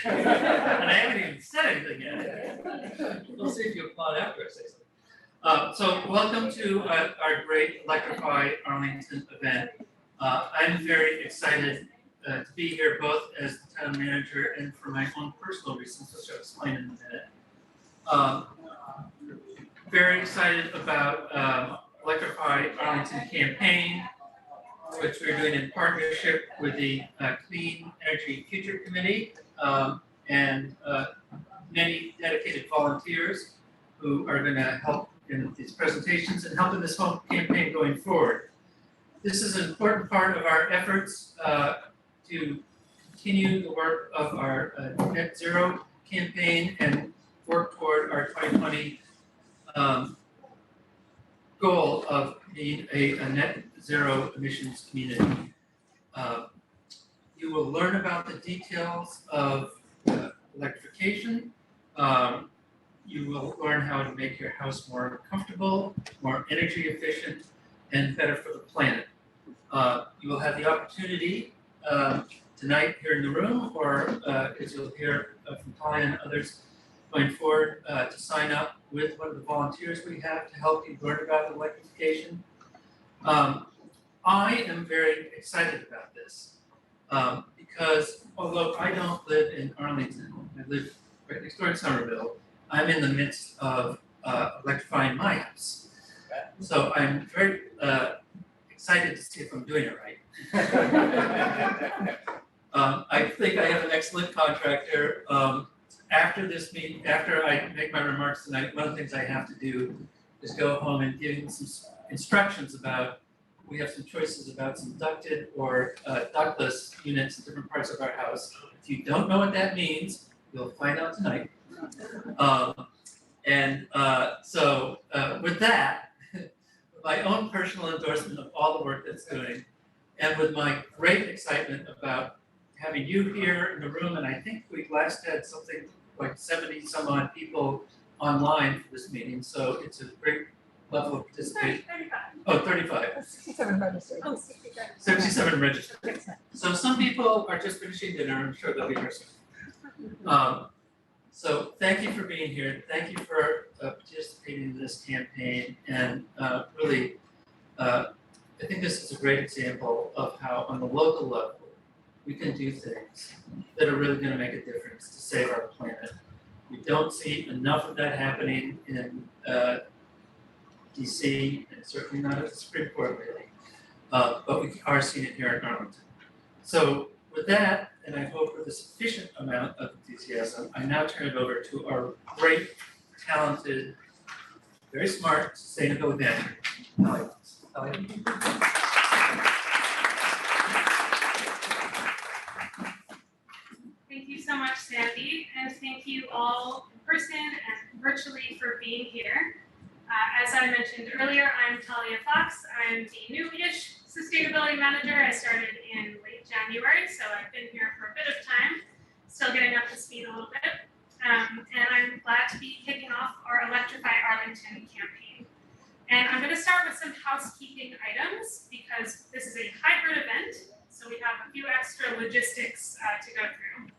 And I haven't even said anything yet. We'll see if you applaud after I say something. So welcome to our great Electrify Arlington event. I'm very excited to be here both as the town manager and for my own personal reasons, which I'll explain in a minute. Very excited about Electrify Arlington campaign, which we're doing in partnership with the Clean Energy Future Committee and many dedicated volunteers who are going to help in these presentations and help in this whole campaign going forward. This is an important part of our efforts to continue the work of our net zero campaign and work toward our 2020 goal of being a net zero emissions community. You will learn about the details of electrification. You will learn how to make your house more comfortable, more energy efficient, and better for the planet. You will have the opportunity tonight here in the room, or as you'll hear from Talia and others going forward, to sign up with one of the volunteers we have to help you learn about electrification. I am very excited about this because although I don't live in Arlington, I live right next door in Somerville, I'm in the midst of electrifying my house. So I'm very excited to see if I'm doing it right. I think I have an excellent contractor. After this meeting, after I make my remarks tonight, one of the things I have to do is go home and give him some instructions about, we have some choices about some ducted or ductless units in different parts of our house. If you don't know what that means, you'll find out tonight. So with that, my own personal endorsement of all the work that's doing, and with my great excitement about having you here in the room, and I think we last had something like 70 some odd people online for this meeting, so it's a great level of participation. 35. Oh, 35. 67 registered. Oh, 67 registered. So some people are just finishing dinner, I'm sure they'll be here soon. So thank you for being here, thank you for participating in this campaign, and really, I think this is a great example of how on the local level, we can do things that are really going to make a difference to save our planet. We don't see enough of that happening in DC, and certainly not at the Supreme Court really, but we are seeing it here in Arlington. So with that, and I hope with a sufficient amount of enthusiasm, I now turn it over to our great, talented, very smart sustainability manager, Talia. Thank you so much, Sandy, and thank you all in person and virtually for being here. As I mentioned earlier, I'm Talia Fox. I'm the new-ish sustainability manager. I started in late January, so I've been here for a bit of time, still getting up to speed a little bit. And I'm glad to be kicking off our Electrify Arlington campaign. And I'm going to start with some housekeeping items because this is a hybrid event, so we have a few extra logistics to go through.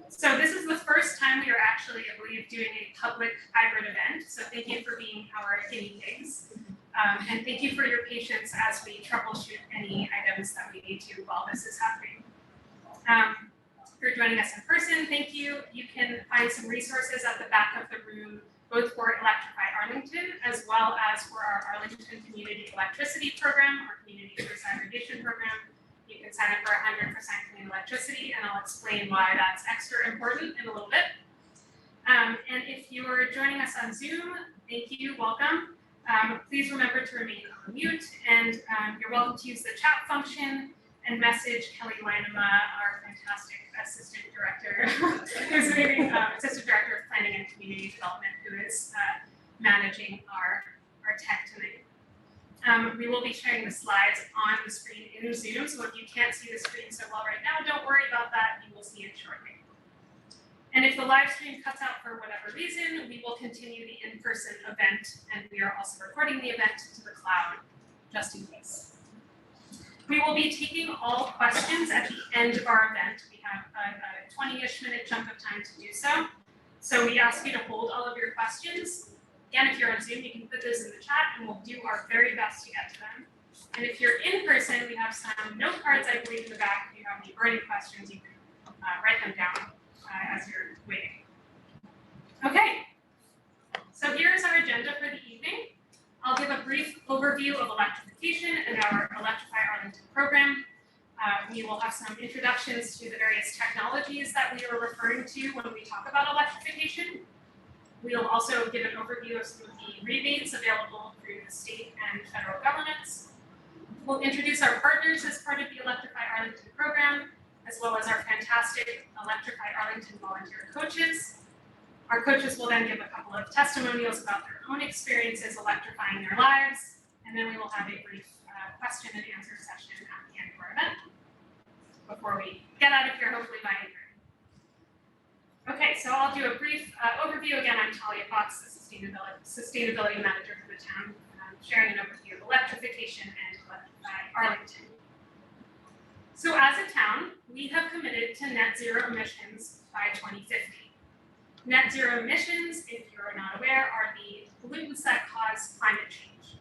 So this is the first time we are actually, I believe, doing a public hybrid event. So thank you for being our guinea pigs. And thank you for your patience as we troubleshoot any items that we need to while this is happening. If you're joining us in person, thank you. You can find some resources at the back of the room, both for Electrify Arlington, as well as for our Arlington Community Electricity Program, our Community Disaggregation Program. You can sign up for 100% clean electricity, and I'll explain why that's extra important in a little bit. And if you're joining us on Zoom, thank you, welcome. Please remember to remain on mute, and you're welcome to use the chat function and message Kelly Lynema, our fantastic assistant director, who's assistant director of planning and community development, who is managing our tech tonight. We will be sharing the slides on the screen in Zoom, so if you can't see the screen so well right now, don't worry about that, you will see it shortly. And if the live stream cuts out for whatever reason, we will continue the in-person event, and we are also recording the event to the cloud, just in case. We will be taking all questions at the end of our event. We have a 20-ish minute chunk of time to do so. So we ask you to hold all of your questions. Again, if you're on Zoom, you can put those in the chat and we'll do our very best to get to them. And if you're in person, we have some note cards, I believe, in the back. If you have any burning questions, you can write them down as you're waiting. Okay, so here's our agenda for the evening. I'll give a brief overview of electrification and our Electrify Arlington program. We will have some introductions to the various technologies that we are referring to when we talk about electrification. We'll also give an overview of some of the rebates available through the state and federal governments. We'll introduce our partners as part of the Electrify Arlington program, as well as our fantastic Electrify Arlington volunteer coaches. Our coaches will then give a couple of testimonials about their own experiences electrifying their lives, and then we will have a brief question and answer session at the end of our event before we get out of here, hopefully by 8:30. Okay, so I'll do a brief overview. Again, I'm Talia Fox, the sustainability manager for the town, sharing an overview of electrification and Electrify Arlington. So as a town, we have committed to net zero emissions by 2050. Net zero emissions, if you're not aware, are the pollutants that cause climate change.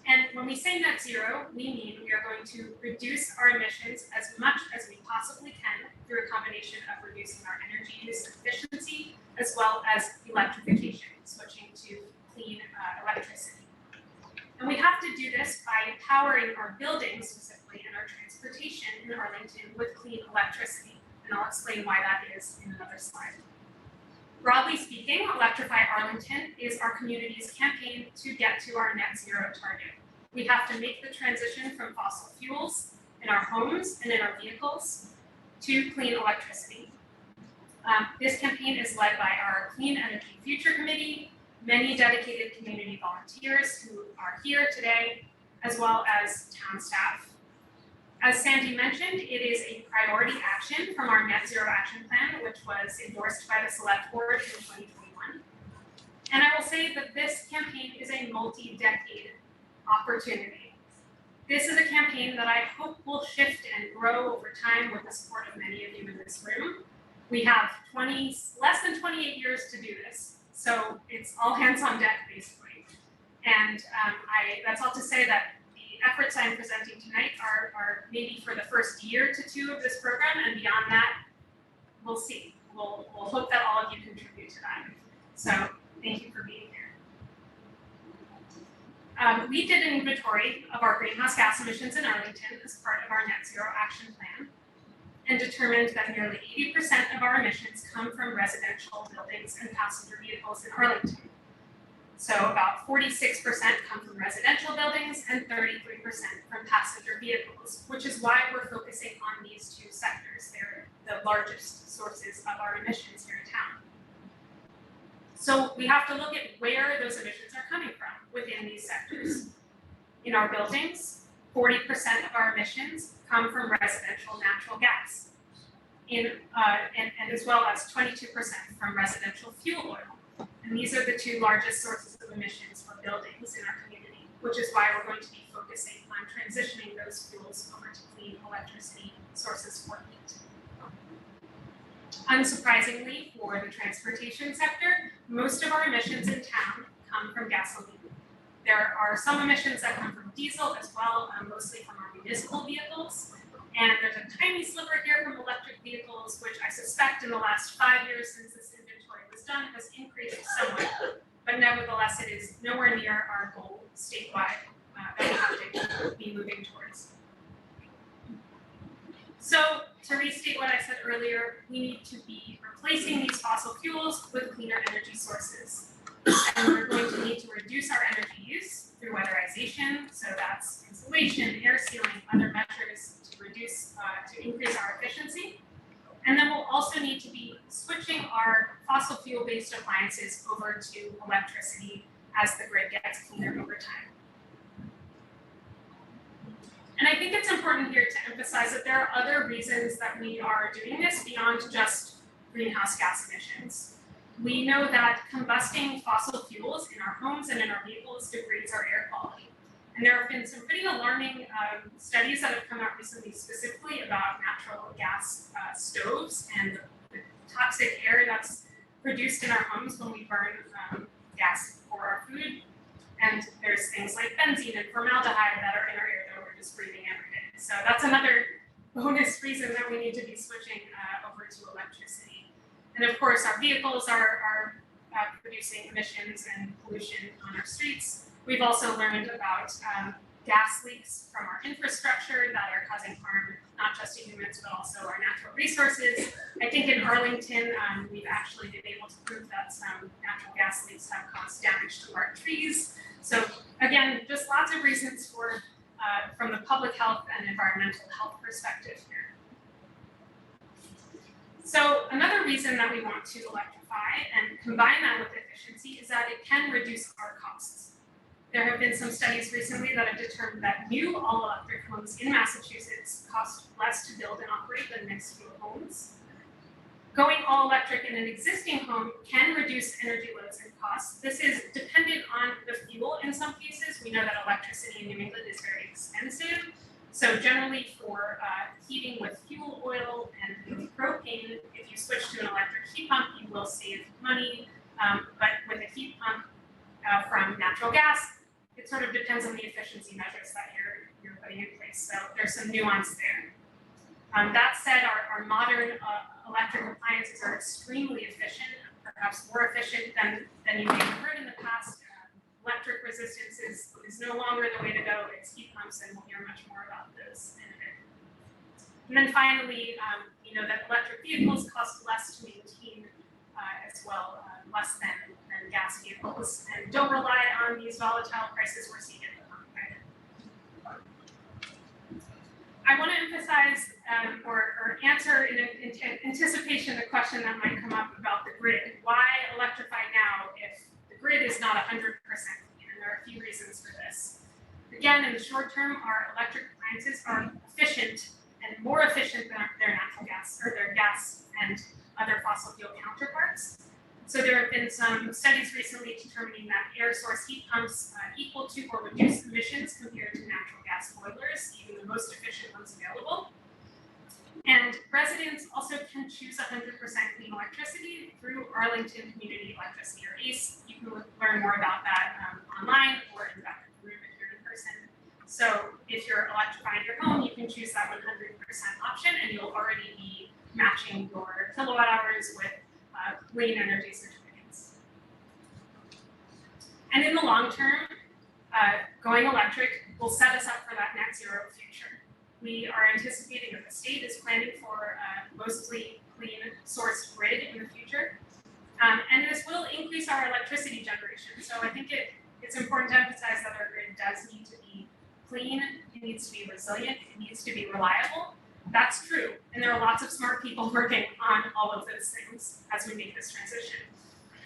And when we say net zero, we mean we are going to reduce our emissions as much as we possibly can through a combination of reducing our energy use efficiency as well as electrification, switching to clean electricity. And we have to do this by powering our buildings specifically and our transportation in Arlington with clean electricity. And I'll explain why that is in another slide. Broadly speaking, Electrify Arlington is our community's campaign to get to our net zero target. We have to make the transition from fossil fuels in our homes and in our vehicles to clean electricity. This campaign is led by our Clean Energy Future Committee, many dedicated community volunteers who are here today, as well as town staff. As Sandy mentioned, it is a priority action from our Net Zero Action Plan, which was endorsed by the Select Board in 2021. And I will say that this campaign is a multi-decade opportunity. This is a campaign that I hope will shift and grow over time with the support of many of you in this room. We have less than 28 years to do this, so it's all hands on deck basically. And that's all to say that efforts I'm presenting tonight are maybe for the first year to two of this program, and beyond that, we'll see. We'll hope that all of you contribute to that. So thank you for being here. We did an inventory of our greenhouse gas emissions in Arlington as part of our Net Zero Action Plan and determined that nearly 80% of our emissions come from residential buildings and passenger vehicles in Arlington. So about 46% come from residential buildings and 33% from passenger vehicles, which is why we're focusing on these two sectors. They're the largest sources of our emissions here in town. So we have to look at where those emissions are coming from within these sectors. In our buildings, 40% of our emissions come from residential natural gas, and as well as 22% from residential fuel oil. And these are the two largest sources of emissions for buildings in our community, which is why we're going to be focusing on transitioning those fuels over to clean electricity sources for heat. Unsurprisingly, for the transportation sector, most of our emissions in town come from gasoline. There are some emissions that come from diesel as well, mostly from our municipal vehicles. And there's a tiny sliver here from electric vehicles, which I suspect in the last 5 years since this inventory was done has increased somewhat. But nevertheless, it is nowhere near our goal statewide that we have to be moving towards. So to restate what I said earlier, we need to be replacing these fossil fuels with cleaner energy sources. And we're going to need to reduce our energy use through weatherization, so that's insulation, air sealing, other measures to reduce, to increase our efficiency. And then we'll also need to be switching our fossil fuel-based appliances over to electricity as the grid gets cleaner over time. And I think it's important here to emphasize that there are other reasons that we are doing this beyond just greenhouse gas emissions. We know that combusting fossil fuels in our homes and in our vehicles degrades our air quality. And there have been some pretty alarming studies that have come out recently specifically about natural gas stoves and the toxic air that's produced in our homes when we burn gas for our food. And there's things like benzene and formaldehyde that are in our air that we're just breathing every day. So that's another bonus reason that we need to be switching over to electricity. And of course, our vehicles are producing emissions and pollution on our streets. We've also learned about gas leaks from our infrastructure that are causing harm, not just to humans, but also our natural resources. I think in Arlington, we've actually been able to prove that some natural gas leaks have caused damage to our trees. So again, just lots of reasons for, from the public health and environmental health perspective here. So another reason that we want to electrify and combine that with efficiency is that it can reduce our costs. There have been some studies recently that have determined that new all-electric homes in Massachusetts cost less to build and operate than mixed-fuel homes. Going all-electric in an existing home can reduce energy loads and costs. This is dependent on the fuel in some cases. We know that electricity in New England is very expensive. So generally for heating with fuel oil and propane, if you switch to an electric heat pump, you will save money. But with a heat pump from natural gas, it sort of depends on the efficiency measures that you're putting in place. So there's some nuance there. That said, our modern electric appliances are extremely efficient, perhaps more efficient than you may have heard in the past. Electric resistance is no longer the way to go. It's heat pumps, and we'll hear much more about those in a bit. And then finally, you know that electric vehicles cost less to maintain as well, less than gas vehicles, and don't rely on these volatile prices we're seeing at the pump either. I want to emphasize or answer in anticipation the question that might come up about the grid. Why electrify now if the grid is not 100% clean? And there are a few reasons for this. Again, in the short term, our electric appliances are efficient and more efficient than their natural gas or their gas and other fossil fuel counterparts. So there have been some studies recently determining that air source heat pumps equal to or reduce emissions compared to natural gas boilers, even the most efficient ones available. And residents also can choose 100% clean electricity through Arlington Community Electricity, or ACE. You can learn more about that online or in the back of the room if you're in person. So if you're electrifying your home, you can choose that 100% option, and you'll already be matching your kilowatt hours with clean energy certificates. And in the long term, going electric will set us up for that net zero future. We are anticipating that the state is planning for a mostly clean sourced grid in the future. And this will increase our electricity generation. So I think it's important to emphasize that our grid does need to be clean, it needs to be resilient, it needs to be reliable. That's true, and there are lots of smart people working on all of those things as we make this transition.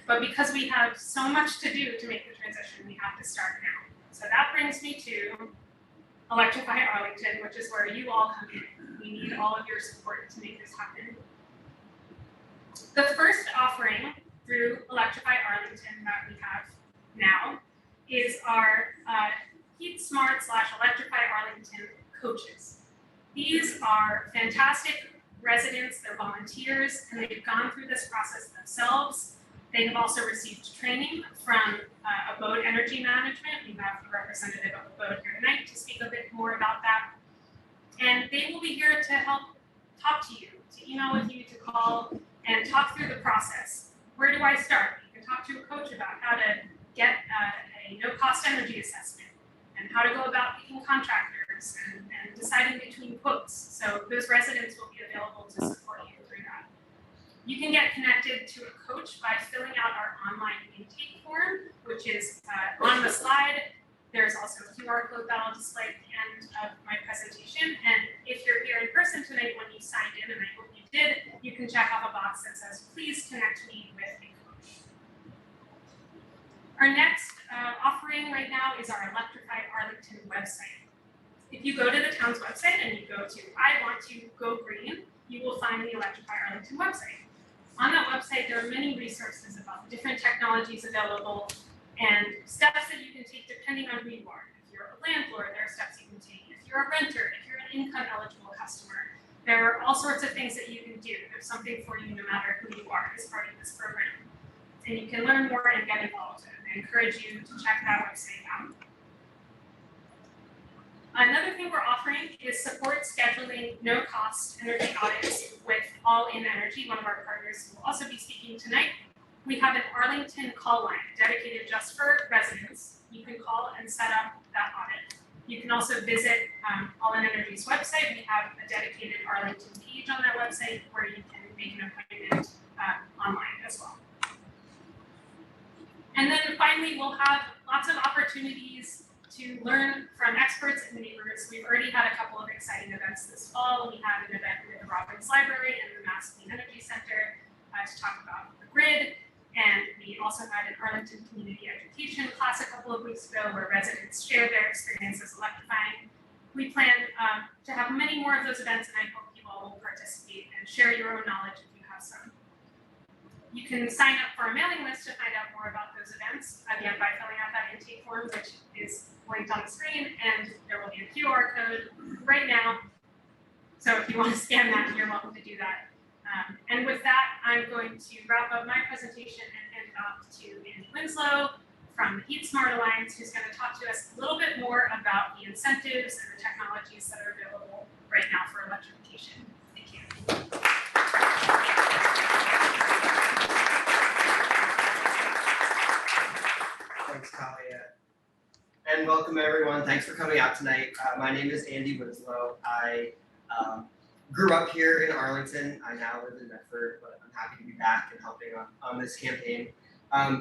But because we have so much to do to make the transition, we have to start now. So that brings me to Electrify Arlington, which is where you all come in. We need all of your support to make this happen. The first offering through Electrify Arlington that we have now is our Heat Smart / Electrify Arlington coaches. These are fantastic residents, they're volunteers, and they've gone through this process themselves. They have also received training from Abode Energy Management. We have a representative of Abode here tonight to speak a bit more about that. And they will be here to help talk to you, to email with you, to call, and talk through the process. Where do I start? You can talk to a coach about how to get a no-cost energy assessment and how to go about picking contractors and deciding between quotes. So those residents will be available to support you through that. You can get connected to a coach by filling out our online intake form, which is on the slide. There's also a QR code that I'll display at the end of my presentation. And if you're here in person tonight when you signed in, and I hope you did, you can check off a box that says, please connect me with a coach. Our next offering right now is our Electrify Arlington website. If you go to the town's website and you go to I want to go green, you will find the Electrify Arlington website. On that website, there are many resources about different technologies available and steps that you can take depending on who you are. If you're a landlord, there are steps you can take. If you're a renter, if you're an income eligible customer, there are all sorts of things that you can do. There's something for you no matter who you are as part of this program. And you can learn more and get involved. And I encourage you to check that website out. Another thing we're offering is support scheduling no-cost energy audits with All In Energy, one of our partners who will also be speaking tonight. We have an Arlington call line dedicated just for residents. You can call and set up that audit. You can also visit All In Energy's website. We have a dedicated Arlington page on that website where you can make an appointment online as well. And then finally, we'll have lots of opportunities to learn from experts in the neighborhoods. We've already had a couple of exciting events this fall. We had an event with the Robbins Library and the Mass Clean Energy Center to talk about the grid. And we also had an Arlington Community Education class a couple of weeks ago where residents shared their experiences electrifying. We plan to have many more of those events, and I hope you all will participate and share your own knowledge if you have some. You can sign up for a mailing list to find out more about those events, again, by filling out that intake form, which is linked on the screen, and there will be a QR code right now. So if you want to scan that, you're welcome to do that. And with that, I'm going to wrap up my presentation and hand it off to Andy Winslow from the Heat Smart Alliance, who's going to talk to us a little bit more about the incentives and the technologies that are available right now for electrification. Thank you. Thanks, Talia. And welcome everyone. Thanks for coming out tonight. My name is Andy Winslow. I grew up here in Arlington. I now live in Medford, but I'm happy to be back and helping on this campaign.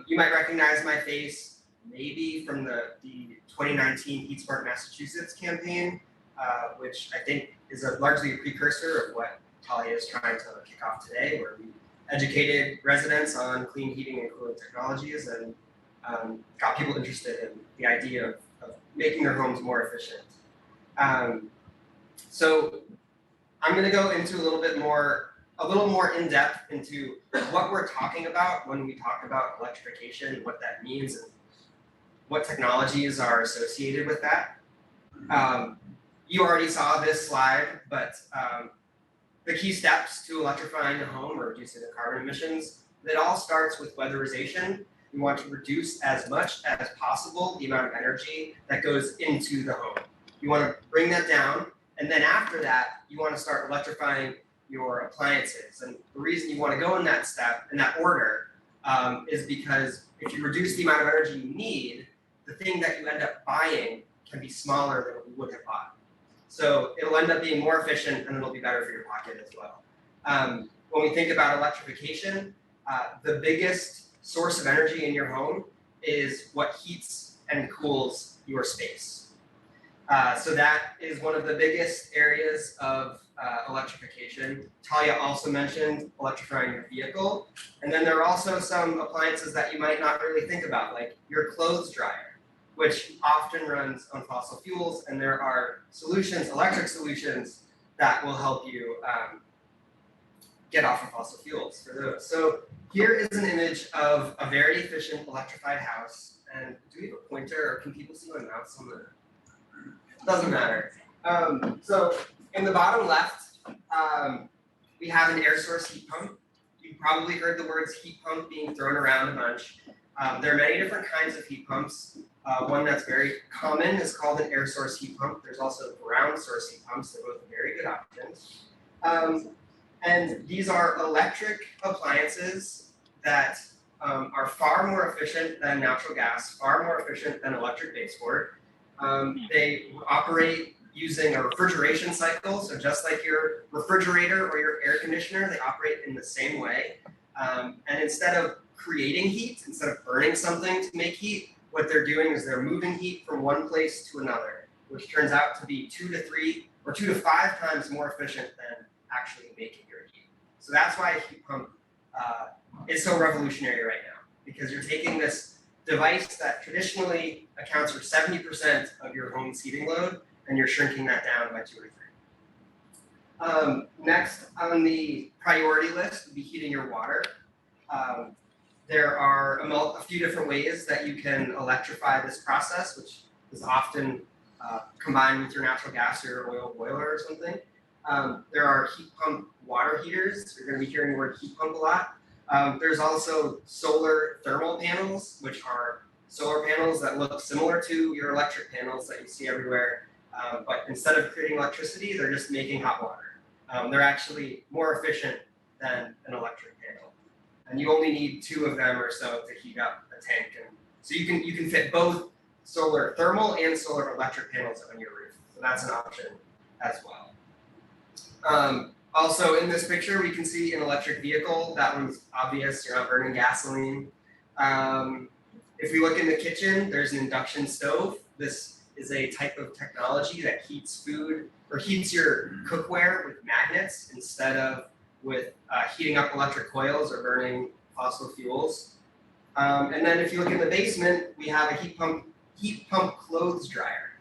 You might recognize my face maybe from the 2019 Heat Smart Massachusetts campaign, which I think is largely a precursor of what Talia is trying to kick off today, where we educated residents on clean heating and cooling technologies and got people interested in the idea of making their homes more efficient. So I'm going to go into a little more in depth into what we're talking about when we talk about electrification, what that means, and what technologies are associated with that. You already saw this slide, but the key steps to electrifying a home or reducing the carbon emissions, it all starts with weatherization. We want to reduce as much as possible the amount of energy that goes into the home. You want to bring that down, and then after that, you want to start electrifying your appliances. And the reason you want to go in that step, in that order, is because if you reduce the amount of energy you need, the thing that you end up buying can be smaller than what you would have bought. So it'll end up being more efficient and it'll be better for your pocket as well. When we think about electrification, the biggest source of energy in your home is what heats and cools your space. So that is one of the biggest areas of electrification. Talia also mentioned electrifying your vehicle. And then there are also some appliances that you might not really think about, like your clothes dryer, which often runs on fossil fuels. And there are solutions, electric solutions, that will help you get off of fossil fuels for those. So here is an image of a very efficient electrified house. And do we have a pointer, or can people see my mouse on the? Doesn't matter. So in the bottom left, we have an air source heat pump. You've probably heard the words heat pump being thrown around a bunch. There are many different kinds of heat pumps. One that's very common is called an air source heat pump. There's also ground source heat pumps. They're both very good options. And these are electric appliances that are far more efficient than natural gas, far more efficient than electric baseboard. They operate using a refrigeration cycle, so just like your refrigerator or your air conditioner, they operate in the same way. And instead of creating heat, instead of burning something to make heat, what they're doing is they're moving heat from one place to another, which turns out to be 2 to 3 or 2 to 5 times more efficient than actually making your heat. So that's why a heat pump is so revolutionary right now, because you're taking this device that traditionally accounts for 70% of your home's heating load, and you're shrinking that down by 2 or 3. Next on the priority list would be heating your water. There are a few different ways that you can electrify this process, which is often combined with your natural gas or oil boiler or something. There are heat pump water heaters. You're going to be hearing the word heat pump a lot. There's also solar thermal panels, which are solar panels that look similar to your electric panels that you see everywhere. But instead of creating electricity, they're just making hot water. They're actually more efficient than an electric panel. And you only need 2 of them or so to heat up a tank. And so you can fit both solar thermal and solar electric panels on your roof. So that's an option as well. Also in this picture, we can see an electric vehicle. That one's obvious, you're not burning gasoline. If we look in the kitchen, there's an induction stove. This is a type of technology that heats food or heats your cookware with magnets instead of with heating up electric coils or burning fossil fuels. And then if you look in the basement, we have a heat pump clothes dryer,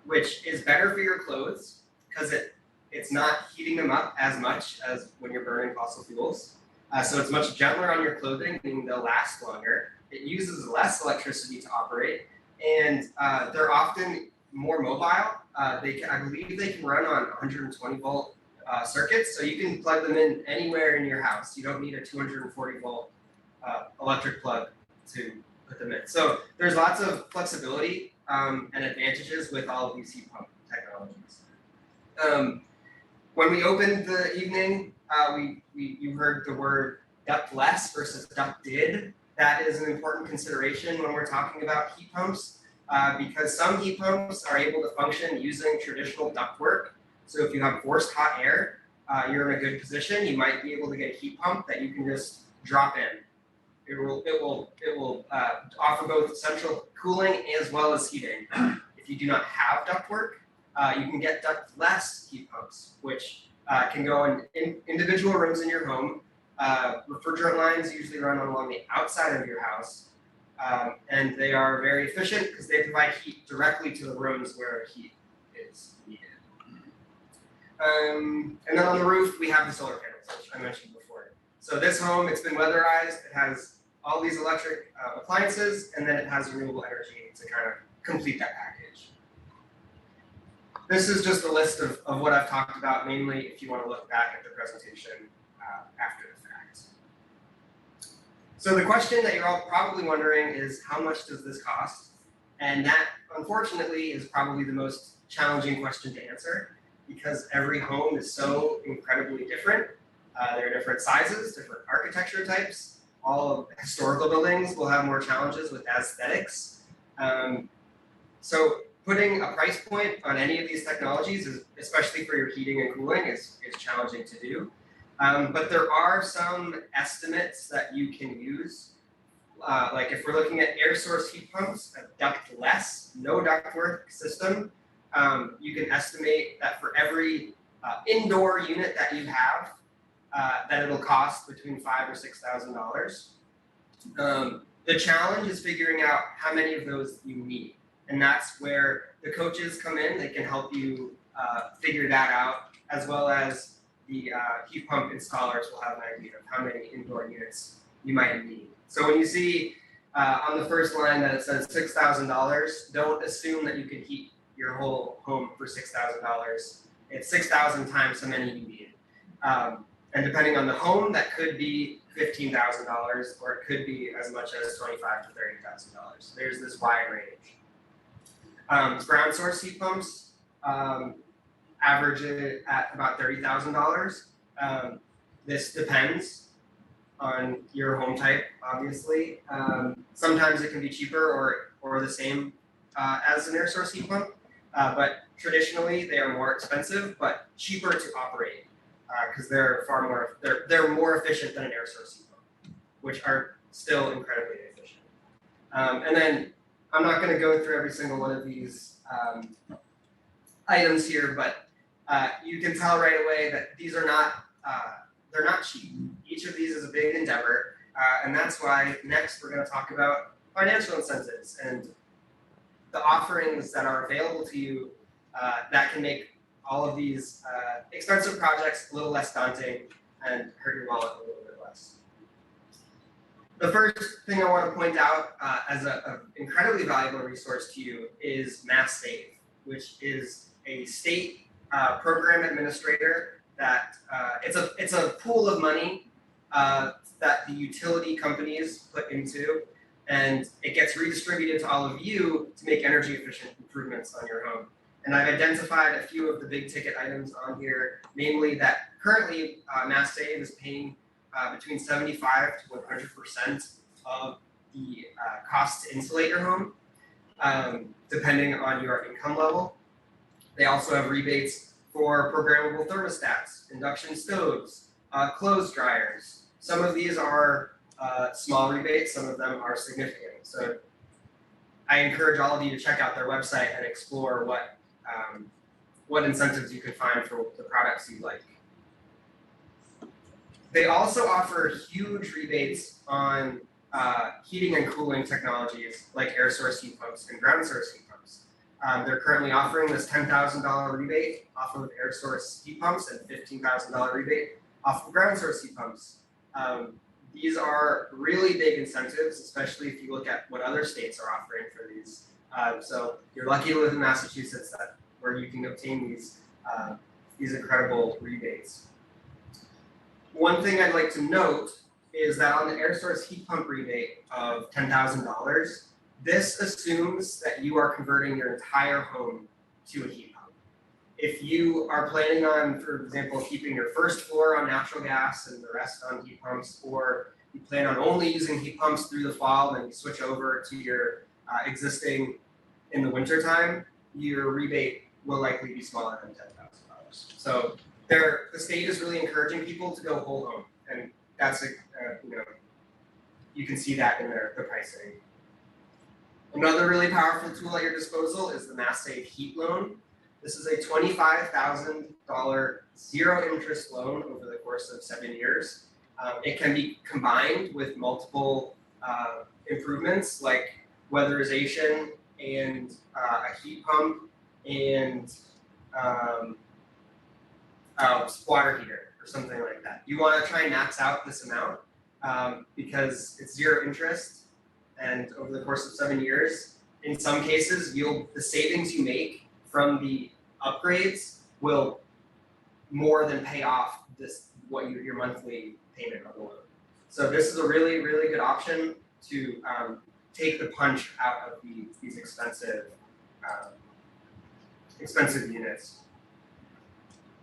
which is better for your clothes because it's not heating them up as much as when you're burning fossil fuels. So it's much gentler on your clothing, meaning they'll last longer. It uses less electricity to operate, and they're often more mobile. I believe they can run on 120 volt circuits, so you can plug them in anywhere in your house. You don't need a 240 volt electric plug to put them in. So there's lots of flexibility and advantages with all of these heat pump technologies. When we opened the evening, you heard the word ductless versus ducted. That is an important consideration when we're talking about heat pumps, because some heat pumps are able to function using traditional ductwork. So if you have forced hot air, you're in a good position. You might be able to get a heat pump that you can just drop in. It will offer both central cooling as well as heating. If you do not have ductwork, you can get ductless heat pumps, which can go in individual rooms in your home. Refrigerant lines usually run along the outside of your house, and they are very efficient because they provide heat directly to the rooms where heat is needed. And then on the roof, we have the solar panels, which I mentioned before. So this home, it's been weatherized. It has all these electric appliances, and then it has renewable energy to kind of complete that package. This is just a list of what I've talked about, mainly if you want to look back at the presentation after the fact. So the question that you're all probably wondering is, how much does this cost? And that, unfortunately, is probably the most challenging question to answer, because every home is so incredibly different. There are different sizes, different architecture types. All historical buildings will have more challenges with aesthetics. So putting a price point on any of these technologies, especially for your heating and cooling, is challenging to do. But there are some estimates that you can use. Like if we're looking at air source heat pumps, a ductless, no ductwork system, you can estimate that for every indoor unit that you have, that it'll cost between $5,000 or $6,000. The challenge is figuring out how many of those you need. And that's where the coaches come in. They can help you figure that out, as well as the heat pump installers will have an idea of how many indoor units you might need. So when you see on the first line that it says $6,000, don't assume that you can heat your whole home for $6,000. It's 6,000 times how many you need. And depending on the home, that could be $15,000, or it could be as much as $25,000 to $30,000. There's this wide range. Ground source heat pumps average it at about $30,000. This depends on your home type, obviously. Sometimes it can be cheaper or the same as an air source heat pump, but traditionally they are more expensive but cheaper to operate because they're more efficient than an air source heat pump, which are still incredibly efficient. And then I'm not going to go through every single one of these items here, but you can tell right away that these are not they're not cheap. Each of these is a big endeavor, and that's why next we're going to talk about financial incentives and the offerings that are available to you that can make all of these expensive projects a little less daunting and hurt your wallet a little bit less. The first thing I want to point out as an incredibly valuable resource to you is Mass Save. which is a state program administrator that it's a pool of money that the utility companies put into, and it gets redistributed to all of you to make energy efficient improvements on your home. And I've identified a few of the big ticket items on here, namely that currently Mass Save is paying between 75 to 100% of the cost to insulate your home, depending on your income level. They also have rebates for programmable thermostats, induction stoves, clothes dryers. Some of these are small rebates, some of them are significant. So I encourage all of you to check out their website and explore what incentives you can find for the products you like. They also offer huge rebates on heating and cooling technologies like air source heat pumps and ground source heat pumps. They're currently offering this $10,000 rebate off of air source heat pumps and $15,000 rebate off of ground source heat pumps. These are really big incentives, especially if you look at what other states are offering for these. So you're lucky to live in Massachusetts where you can obtain these incredible rebates. One thing I'd like to note is that on the air source heat pump rebate of $10,000, this assumes that you are converting your entire home to a heat pump. If you are planning on, for example, keeping your first floor on natural gas and the rest on heat pumps, or you plan on only using heat pumps through the fall and you switch over to your existing in the wintertime, your rebate will likely be smaller than $10,000. So the state is really encouraging people to go whole home, and that's you can see that in the pricing. Another really powerful tool at your disposal is the Mass Save Heat Loan. This is a $25,000 zero interest loan over the course of 7 years. It can be combined with multiple improvements like weatherization and a heat pump and water heater or something like that. You want to try and max out this amount because it's zero interest, and over the course of 7 years, in some cases, the savings you make from the upgrades will more than pay off your monthly payment on the loan. So this is a really, really good option to take the punch out of these expensive units.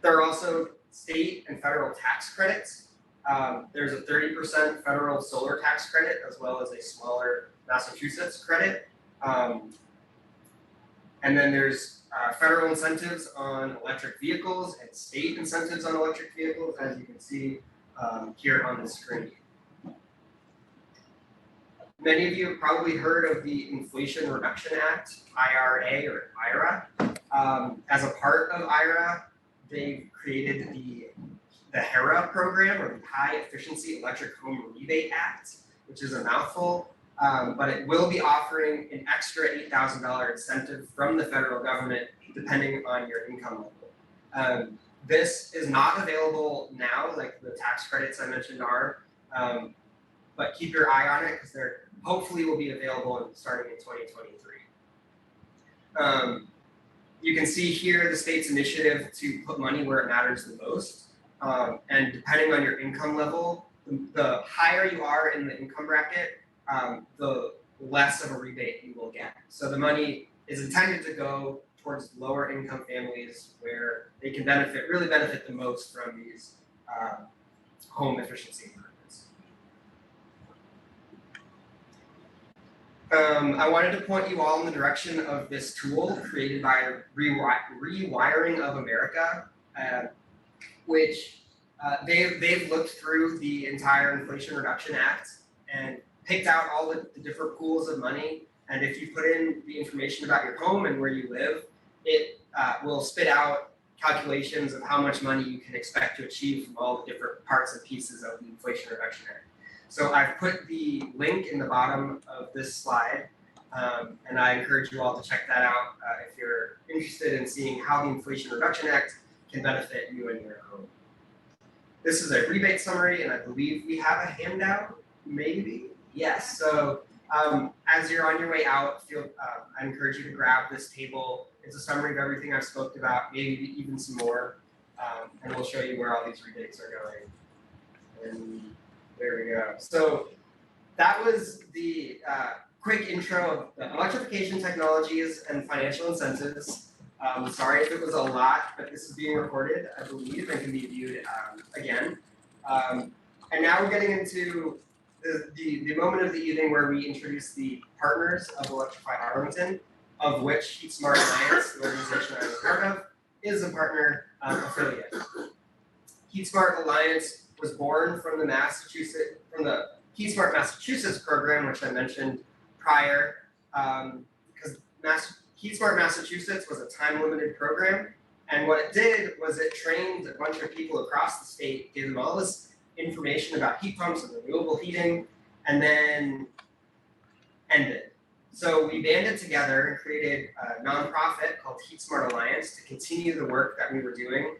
There are also state and federal tax credits. There's a 30% federal solar tax credit as well as a smaller Massachusetts credit. And then there's federal incentives on electric vehicles and state incentives on electric vehicles, as you can see here on the screen. Many of you have probably heard of the Inflation Reduction Act, IRA or IRA. As a part of IRA, they've created the HERA program, or the High Efficiency Electric Home Rebate Act, which is a mouthful, but it will be offering an extra $8,000 incentive from the federal government depending on your income level. This is not available now, like the tax credits I mentioned are, but keep your eye on it because they hopefully will be available starting in 2023. You can see here the state's initiative to put money where it matters the most. And depending on your income level, the higher you are in the income bracket, the less of a rebate you will get. So the money is intended to go towards lower income families where they can really benefit the most from these home efficiency improvements. I wanted to point you all in the direction of this tool created by Rewiring of America, which they've looked through the entire Inflation Reduction Act and picked out all the different pools of money. And if you put in the information about your home and where you live, it will spit out calculations of how much money you can expect to achieve from all the different parts and pieces of the Inflation Reduction Act. So I've put the link in the bottom of this slide, and I encourage you all to check that out if you're interested in seeing how the Inflation Reduction Act can benefit you and your home. This is a rebate summary, and I believe we have a handout, maybe? Yes, so As you're on your way out, I encourage you to grab this table. It's a summary of everything I've spoke about, maybe even some more, and we'll show you where all these rebates are going. And there we go. So that was the quick intro of the electrification technologies and financial incentives. Sorry if it was a lot, but this is being recorded, I believe, and can be viewed again. And now we're getting into the moment of the evening where we introduce the partners of Electrify Arlington, of which Heat Smart Alliance, the organization I'm a part of, is a partner affiliate. Heat Smart Alliance was born from the Heat Smart Massachusetts program, which I mentioned prior, because Heat Smart Massachusetts was a time-limited program, and what it did was it trained a bunch of people across the state, gave them all this information about heat pumps and renewable heating, and then ended. So we banded together and created a nonprofit called Heat Smart Alliance to continue the work that we were doing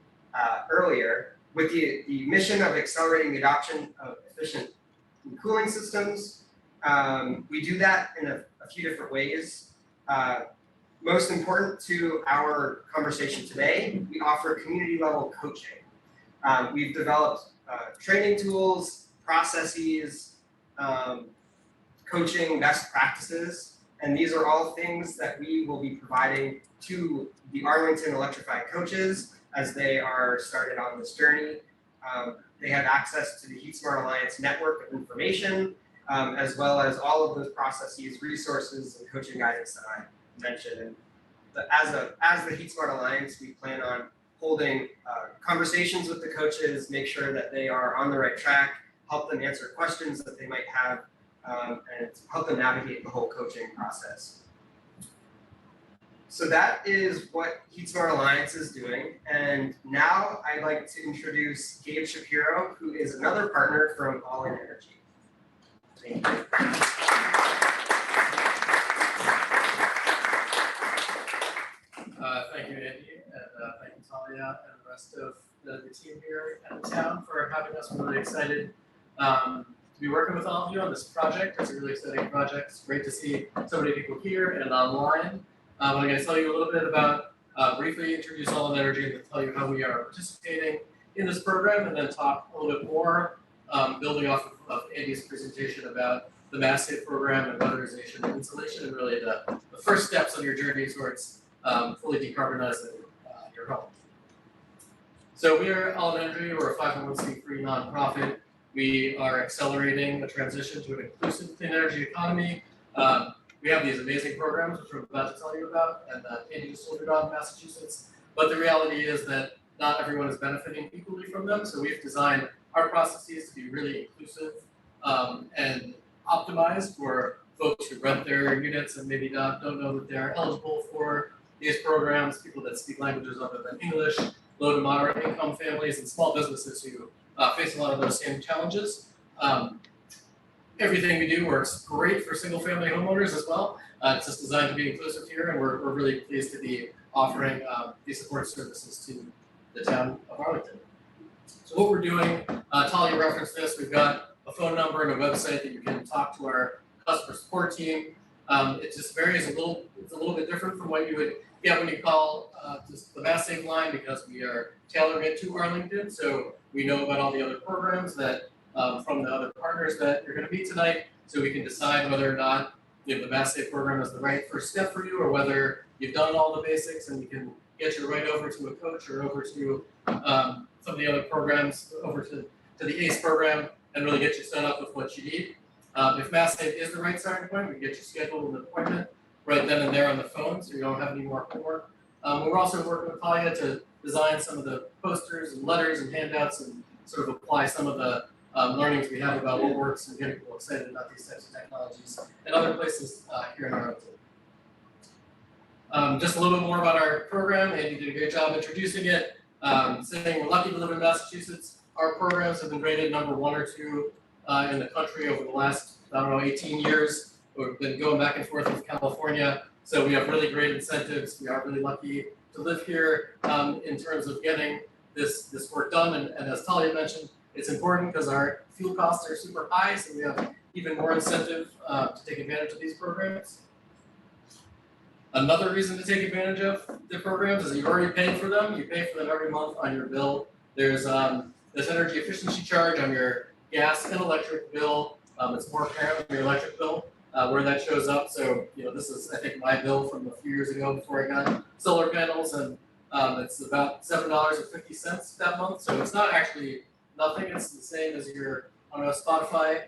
earlier with the mission of accelerating the adoption of efficient cooling systems. We do that in a few different ways. Most important to our conversation today, we offer community level coaching. We've developed training tools, processes, coaching best practices, and these are all things that we will be providing to the Arlington Electrify coaches as they are started on this journey. They have access to the Heat Smart Alliance network of information, as well as all of those processes, resources, and coaching guidance that I mentioned. And as the Heat Smart Alliance, we plan on holding conversations with the coaches, make sure that they are on the right track, help them answer questions that they might have, and help them navigate the whole coaching process. So that is what Heat Smart Alliance is doing. And now I'd like to introduce Gabe Shapiro, who is another partner from All In Energy. Thank you. Thank you, Andy, and thank you, Talia, and the rest of the team here at the town for having us. We're really excited to be working with all of you on this project. It's a really exciting project. It's great to see so many people here and online. I'm going to tell you a little bit about, briefly introduce All In Energy and then tell you how we are participating in this program, and then talk a little bit more, building off of Andy's presentation about the Mass Save program and weatherization and insulation, and really the first steps on your journey towards fully decarbonizing your home. So we are All In Energy. We're a 501c3 nonprofit. We are accelerating the transition to an inclusive clean energy economy. We have these amazing programs, which we're about to tell you about, and Andy just told you about in Massachusetts. But the reality is that not everyone is benefiting equally from them. So we've designed our processes to be really inclusive and optimized for folks who rent their units and maybe don't know that they're eligible for these programs, people that speak languages other than English, low to moderate income families, and small businesses who face a lot of those same challenges. Everything we do works great for single family homeowners as well. It's just designed to be inclusive here, and we're really pleased to be offering these support services to the town of Arlington. So what we're doing, Talia referenced this, we've got a phone number and a website that you can talk to our customer support team. It just varies it's a little bit different from what you would get when you call just the Mass Save line, because we are tailoring it to Arlington. So we know about all the other programs that from the other partners that you're going to meet tonight, so we can decide whether or not the Mass Save program is the right first step for you, or whether you've done all the basics and we can get you right over to a coach or over to some of the other programs, over to the ACE program, and really get you set up with what you need. If Mass Save is the right starting point, we can get you scheduled an appointment right then and there on the phone, so you don't have any more homework. We're also working with Talia to design some of the posters and letters and handouts, and sort of apply some of the learnings we have about what works and getting people excited about these types of technologies and other places here in Arlington. Just a little bit more about our program. Andy did a great job introducing it. Saying we're lucky to live in Massachusetts. Our programs have been rated number 1 or 2 in the country over the last, 18 years. We've been going back and forth with California. So we have really great incentives. We are really lucky to live here in terms of getting this work done. And as Talia mentioned, it's important because our fuel costs are super high. So we have even more incentive to take advantage of these programs. Another reason to take advantage of the programs is that you're already paying for them. You pay for them every month on your bill. There's this energy efficiency charge on your gas and electric bill. It's more apparent on your electric bill where that shows up. So, this is, I think, my bill from a few years ago before I got solar panels, and it's about $7.50 that month. So it's not actually nothing. It's the same as your Spotify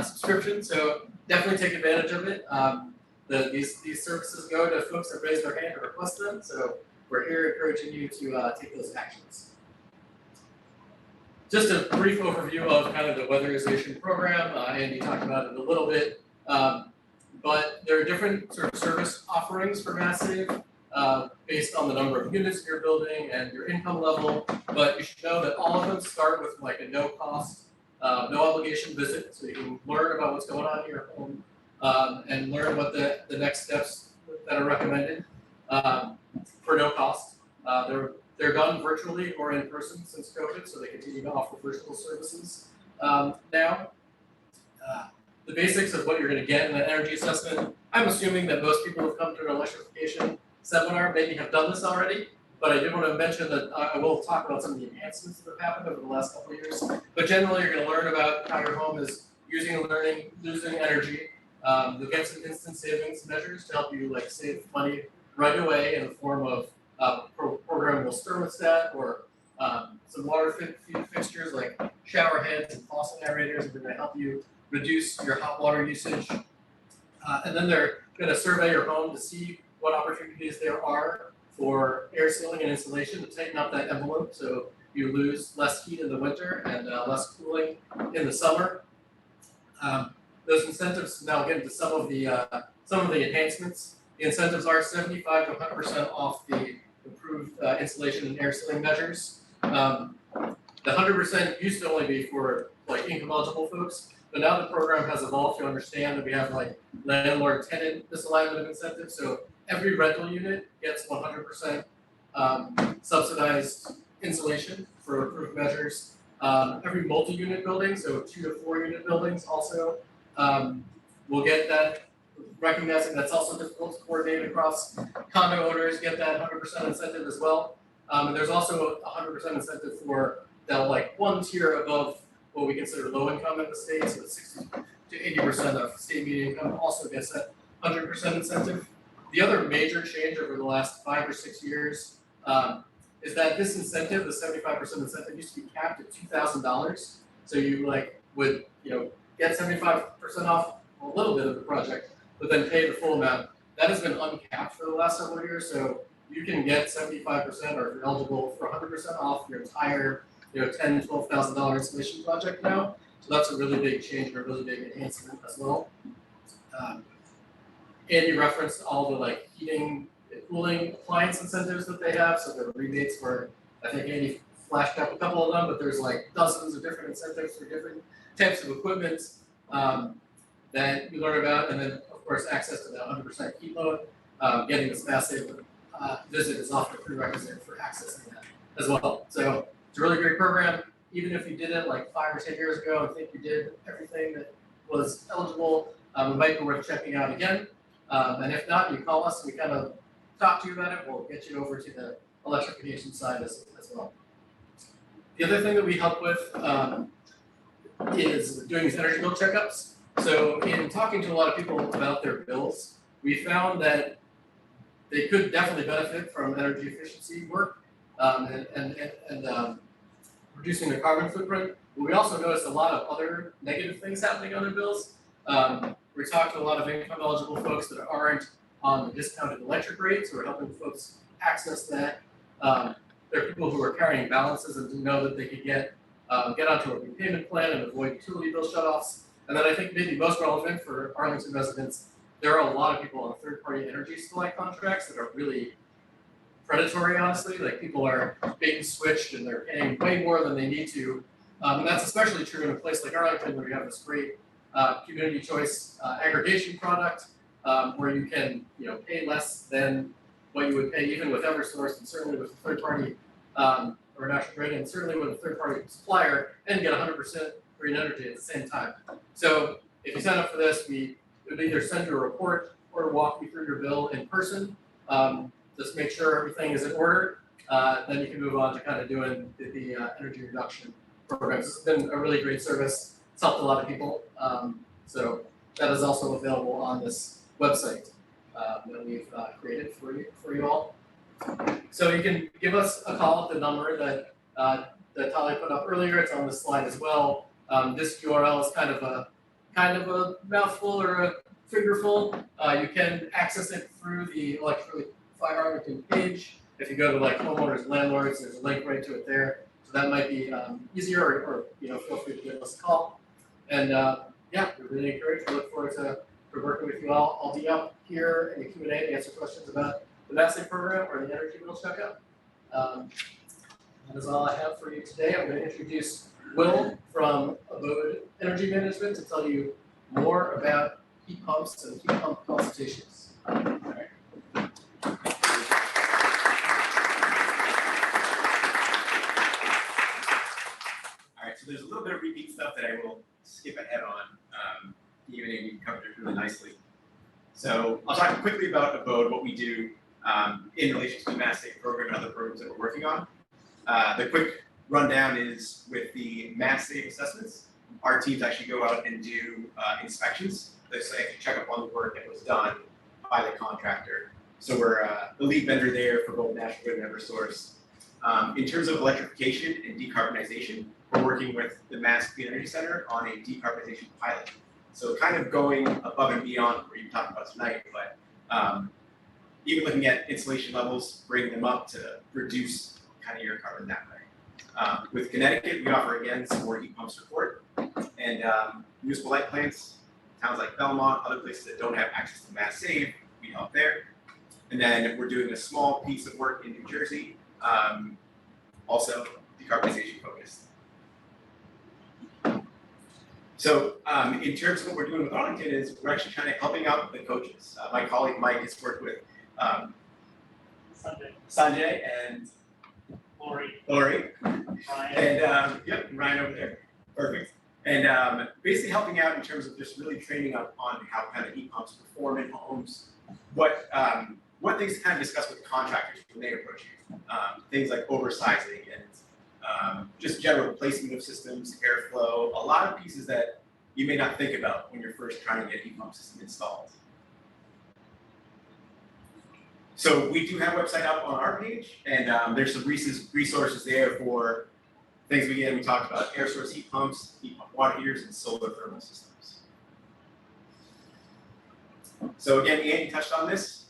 subscription. So definitely take advantage of it. These services go to folks that raise their hand to request them. So we're here encouraging you to take those actions. Just a brief overview of kind of the weatherization program. Andy talked about it a little bit, but there are different sort of service offerings for Massive based on the number of units in your building and your income level. But you should know that all of them start with like a no cost, no obligation visit, so you can learn about what's going on in your home and learn what the next steps that are recommended for no cost. They're done virtually or in person since COVID, so they continue to offer virtual services now. The basics of what you're going to get in an energy assessment. I'm assuming that most people who have come to an electrification seminar maybe have done this already, but I did want to mention that I will talk about some of the enhancements that have happened over the last couple of years. But generally, you're going to learn about how your home is using and losing energy. You'll get some instant savings measures to help you save money right away in the form of programmable thermostat or some water fixtures like shower heads and faucet aerators that are going to help you reduce your hot water usage. And then they're going to survey your home to see what opportunities there are for air sealing and insulation to tighten up that envelope so you lose less heat in the winter and less cooling in the summer. Those incentives, now get into some of the enhancements. The incentives are 75 to 100% off the improved insulation and air sealing measures. The 100% used to only be for income eligible folks, but now the program has evolved to understand that we have landlord-tenant misalignment of incentives. So every rental unit gets 100% subsidized insulation for improved measures. Every multi-unit building, so 2 to 4 unit buildings also will get that. Recognizing that's also difficult to coordinate across condo owners, get that 100% incentive as well. And there's also a 100% incentive for that one tier above what we consider low income in the state, so 60 to 80% of state median income also gets that 100% incentive. The other major change over the last 5 or 6 years is that this incentive, the 75% incentive, used to be capped at $2,000. So you would get 75% off a little bit of the project, but then pay the full amount. That has been uncapped for the last several years, so you can get 75%, or if you're eligible for 100% off your entire $10,000 to $12,000 installation project now. So that's a really big change and a really big enhancement as well. Andy referenced all the heating and cooling appliance incentives that they have. So there are rebates for, I think Andy flashed up a couple of them, but there's dozens of different incentives for different types of equipment that you learn about, and then of course access to the 100% heat load. Getting this Massive visit is often a prerequisite for accessing that as well. So it's a really great program. Even if you did it 5 or 10 years ago and think you did everything that was eligible, it might be worth checking out again. And if not, you call us and we kind of talk to you about it. We'll get you over to the electrification side as well. The other thing that we help with is doing these energy bill checkups. So in talking to a lot of people about their bills, we found that they could definitely benefit from energy efficiency work and reducing their carbon footprint. But we also noticed a lot of other negative things happening on their bills. We talked to a lot of income eligible folks that aren't on the discounted electric rates. We're helping folks access that. There are people who are carrying balances and didn't know that they could get onto a repayment plan and avoid utility bill shutoffs. And then I think maybe most relevant for Arlington residents, there are a lot of people on third-party energy supply contracts that are really predatory, honestly. People are being switched and they're paying way more than they need to. And that's especially true in a place like Arlington where you have this great community choice aggregation product where you can pay less than what you would pay even with Eversource and certainly with a third-party or National Grid and certainly with a third-party supplier and get 100% green energy at the same time. So if you sign up for this, we would either send you a report or walk you through your bill in person. Just make sure everything is in order. Then you can move on to kind of doing the energy reduction programs. It's been a really great service. It's helped a lot of people. So that is also available on this website that we've created for you all. So you can give us a call at the number that Talia put up earlier. It's on the slide as well. This URL is kind of a mouthful or a fingerful. You can access it through the Electrify Arlington page. If you go to like homeowners, landlords, there's a link right to it there. So that might be easier, or feel free to give us a call. And yeah, we're really encouraged. We look forward to working with you all. I'll be up here in the Q&A to answer questions about the Massive program or the energy bill checkout. That is all I have for you today. I'm going to introduce Will from Abode Energy Management to tell you more about heat pumps and heat pump consultations. Alright, so there's a little bit of repeat stuff that I will skip ahead on, even if you covered it really nicely. So I'll talk quickly about Abode, what we do in relation to the Mass Save program and other programs that we're working on. The quick rundown is with the Mass Save assessments, our teams actually go out and do inspections. They say to check up on the work that was done by the contractor. So we're the lead vendor there for both National Grid and Eversource. In terms of electrification and decarbonization, we're working with the Mass Clean Energy Center on a decarbonization pilot. So kind of going above and beyond what you talked about tonight, but even looking at insulation levels, bringing them up to reduce kind of your carbon that way. With Connecticut, we offer again some more heat pump support, and municipal light plants, towns like Belmont, other places that don't have access to Mass Save, we help there. And then we're doing a small piece of work in New Jersey, also decarbonization focused. So in terms of what we're doing with Arlington is we're actually kind of helping out the coaches. My colleague Mike has worked with Sanjay and Lori, and yep, Ryan over there, perfect. And basically helping out in terms of just really training up on how kind of heat pumps perform in homes, what things to kind of discuss with contractors when they approach you, things like oversizing and just general placement of systems, airflow, a lot of pieces that you may not think about when you're first trying to get a heat pump system installed. So we do have a website up on our page, and there's some resources there for things we talked about: air source heat pumps, heat pump water heaters, and solar thermal systems. So again, Andy touched on this,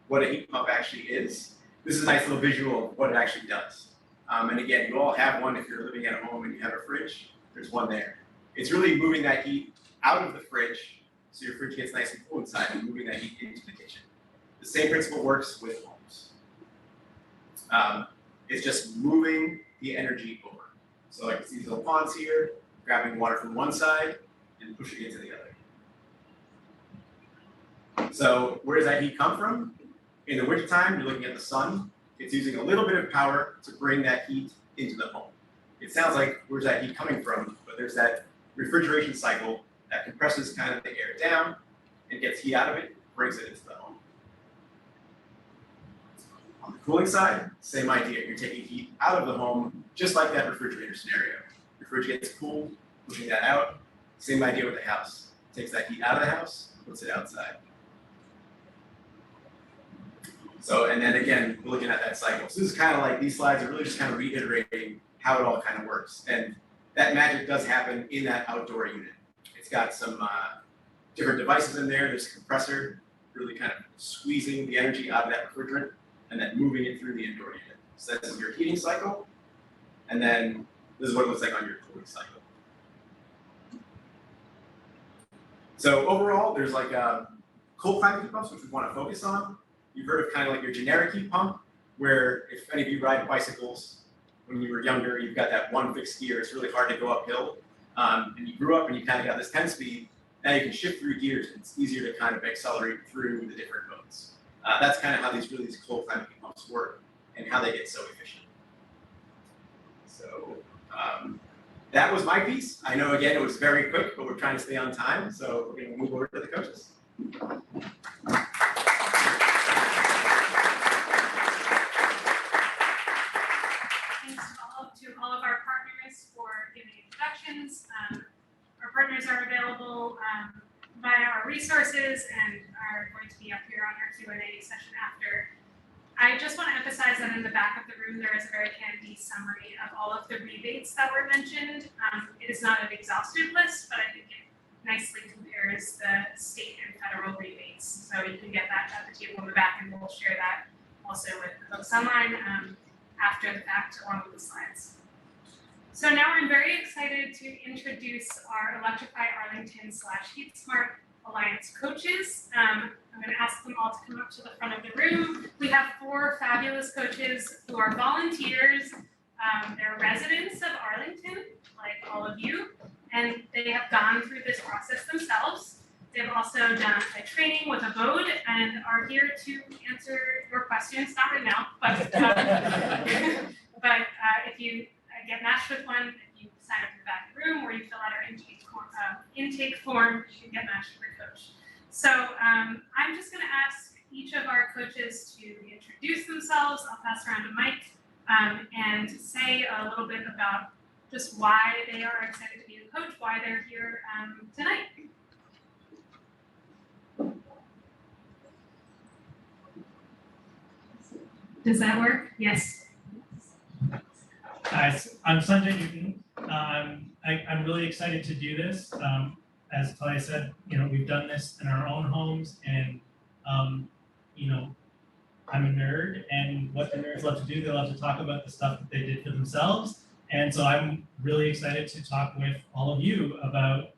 what a heat pump actually is. This is a nice little visual of what it actually does. And again, you all have one if you're living at home and you have a fridge, there's one there. It's really moving that heat out of the fridge so your fridge gets nice and cool inside and moving that heat into the kitchen. The same principle works with homes. It's just moving the energy over. So like these little ponds here, grabbing water from one side and pushing it to the other. So where does that heat come from? In the wintertime, you're looking at the sun. It's using a little bit of power to bring that heat into the home. It sounds like where's that heat coming from? But there's that refrigeration cycle that compresses kind of the air down and gets heat out of it, brings it into the home. On the cooling side, same idea. You're taking heat out of the home, just like that refrigerator scenario. Your fridge gets cool, pushing that out. Same idea with the house. Takes that heat out of the house, puts it outside. So, and then again, we're looking at that cycle. So this is kind of like, these slides are really just kind of reiterating how it all kind of works. And that magic does happen in that outdoor unit. It's got some different devices in there. There's a compressor, really kind of squeezing the energy out of that refrigerant and then moving it through the indoor unit. So this is your heating cycle. And then this is what it looks like on your cooling cycle. So overall, there's like cold climate heat pumps, which we want to focus on. You've heard of kind of like your generic heat pump, where if any of you ride bicycles when you were younger, you've got that one fixed gear. It's really hard to go uphill. And you grew up and you kind of got this 10-speed. Now you can shift through gears, and it's easier to kind of accelerate through the different modes. That's kind of how these cold climate heat pumps work and how they get so efficient. So that was my piece. I know, again, it was very quick, but we're trying to stay on time, so we're gonna move over to the coaches. Thanks to all of our partners for giving introductions. Our partners are available via our resources and are going to be up here on our Q&A session after. I just want to emphasize that in the back of the room, there is a very handy summary of all of the rebates that were mentioned. It is not an exhaustive list, but I think it nicely compares the state and federal rebates. So you can get that at the table in the back, and we'll share that also with the folks online after the fact along with the slides. So now I'm very excited to introduce our Electrify Arlington / Heat Smart Alliance coaches. I'm going to ask them all to come up to the front of the room. We have 4 fabulous coaches who are volunteers. They're residents of Arlington, like all of you, and they have gone through this process themselves. They've also done a training with a boat and are here to answer your questions, not right now, but if you get matched with one, if you sign up in the back of the room or you fill out our intake form, you can get matched with a coach. So I'm just going to ask each of our coaches to introduce themselves. I'll pass around a mic and say a little bit about just why they are excited to be a coach, why they're here tonight. Does that work? Yes. Hi, I'm Sanjay Newton. I'm really excited to do this. As Talia said, we've done this in our own homes, and I'm a nerd, and what the nerds love to do, they love to talk about the stuff that they did for themselves. And so I'm really excited to talk with all of you about,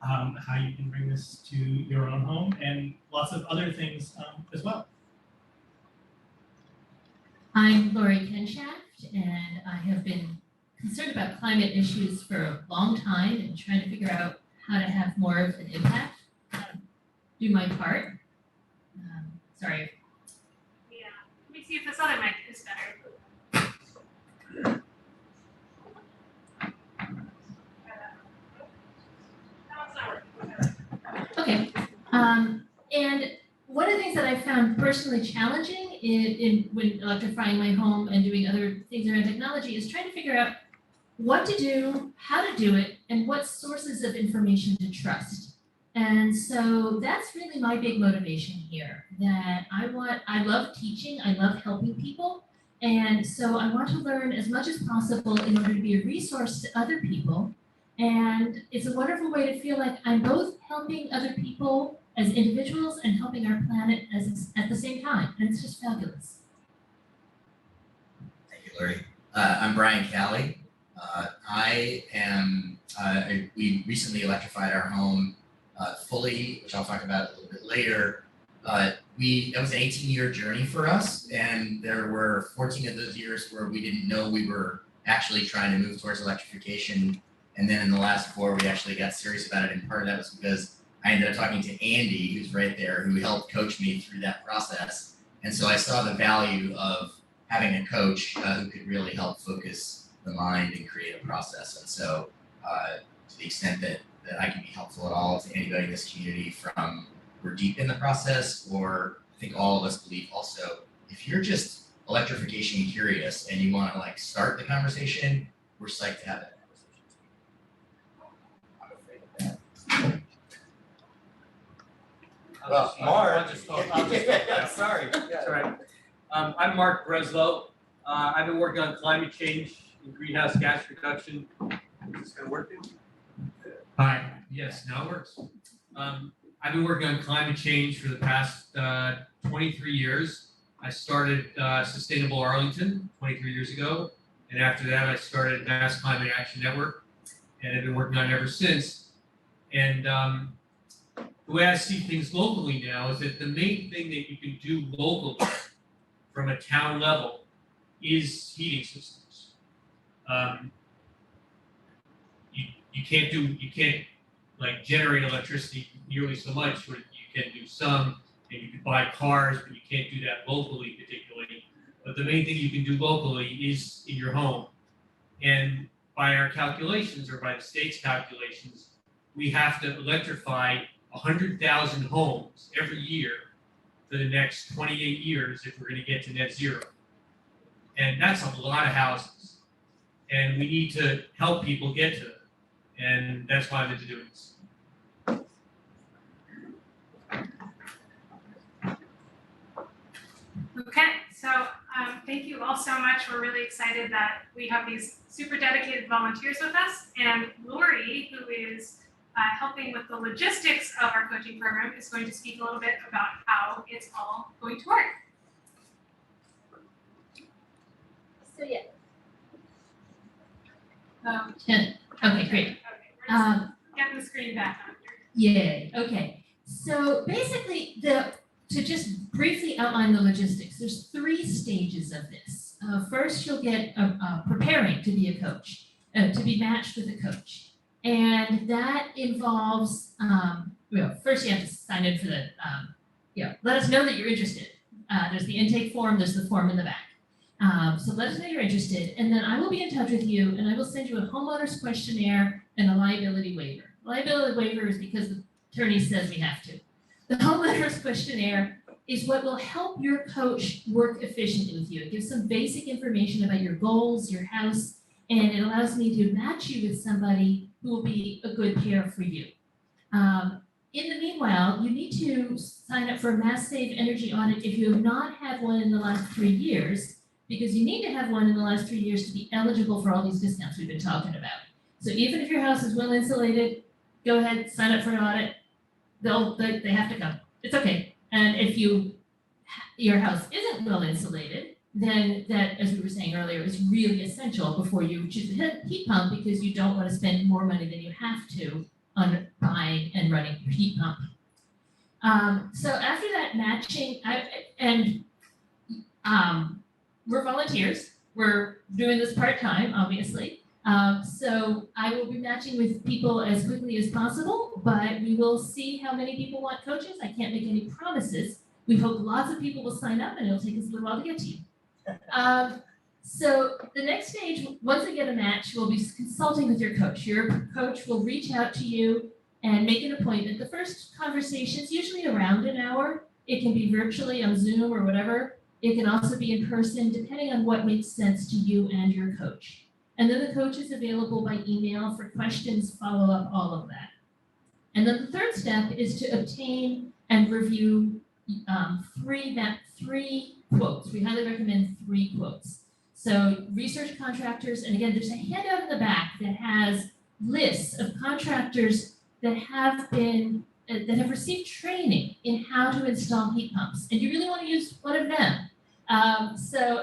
how you can bring this to your own home and lots of other things as well. I'm Lori Kenshaft, and I have been concerned about climate issues for a long time and trying to figure out how to have more of an impact, do my part. Sorry. Yeah. Let me see if this other mic is better. Okay. And one of the things that I found personally challenging when electrifying my home and doing other things around technology is trying to figure out what to do, how to do it, and what sources of information to trust. And so that's really my big motivation here, that I love teaching, I love helping people. And so I want to learn as much as possible in order to be a resource to other people. And it's a wonderful way to feel like I'm both helping other people as individuals and helping our planet at the same time. And it's just fabulous. Thank you, Lori. I'm Brian Callie. We recently electrified our home fully, which I'll talk about a little bit later. That was an 18-year journey for us, and there were 14 of those years where we didn't know we were actually trying to move towards electrification. And then in the last 4, we actually got serious about it, and part of that was because I ended up talking to Andy, who's right there, who helped coach me through that process. And so I saw the value of having a coach who could really help focus the mind and create a process. And so to the extent that I can be helpful at all to anybody in this community, from we're deep in the process, or I think all of us believe also, if you're just electrification curious and you want to start the conversation, we're psyched to have that conversation. I'm afraid of that. Well, Mark. Sorry. That's all right. I'm Mark Breslow. I've been working on climate change and greenhouse gas reduction. Is this gonna work now? Hi, yes, now it works. I've been working on climate change for the past 23 years. I started Sustainable Arlington 23 years ago, and after that I started Mass Climate Action Network, and I've been working on it ever since. And the way I see things locally now is that the main thing that you can do locally from a town level is heating systems. You can't generate electricity nearly so much, but you can do some, and you can buy cars, but you can't do that locally particularly. But the main thing you can do locally is in your home. And by our calculations or by the state's calculations, we have to electrify 100,000 homes every year for the next 28 years if we're going to get to net zero. And that's a lot of houses. And we need to help people get to it. And that's why I'm into doing this. Okay, so thank you all so much. We're really excited that we have these super dedicated volunteers with us. And Lori, who is helping with the logistics of our coaching program, is going to speak a little bit about how it's all going to work. So yeah. Okay, Okay, great. Okay, we're just getting the screen back on here. Yay, okay. So basically, to just briefly outline the logistics, there's 3 stages of this. First, you'll get preparing to be a coach, to be matched with a coach. And that involves, first you have to sign in for the, let us know that you're interested. There's the intake form, there's the form in the back. So let us know you're interested, and then I will be in touch with you, and I will send you a homeowner's questionnaire and a liability waiver. Liability waiver is because the attorney says we have to. The homeowner's questionnaire is what will help your coach work efficiently with you. It gives some basic information about your goals, your house, and it allows me to match you with somebody who will be a good pair for you. In the meanwhile, you need to sign up for a Mass Save Energy Audit if you have not had one in the last 3 years, because you need to have one in the last 3 years to be eligible for all these discounts we've been talking about. So even if your house is well insulated, go ahead, sign up for an audit. They have to come. It's okay. And if your house isn't well insulated, then that, as we were saying earlier, is really essential before you choose a heat pump, because you don't want to spend more money than you have to on buying and running your heat pump. So after that matching, we're volunteers. We're doing this part-time, obviously. So I will be matching with people as quickly as possible, but we will see how many people want coaches. I can't make any promises. We hope lots of people will sign up, and it'll take us a little while to get to you. So the next stage, once I get a match, we'll be consulting with your coach. Your coach will reach out to you and make an appointment. The first conversation is usually around an hour. It can be virtually on Zoom or whatever. It can also be in person, depending on what makes sense to you and your coach. And then the coach is available by email for questions, follow-up, all of that. And then the third step is to obtain and review 3 quotes. We highly recommend 3 quotes. So research contractors, and again, there's a handout in the back that has lists of contractors that have received training in how to install heat pumps, and you really want to use one of them. And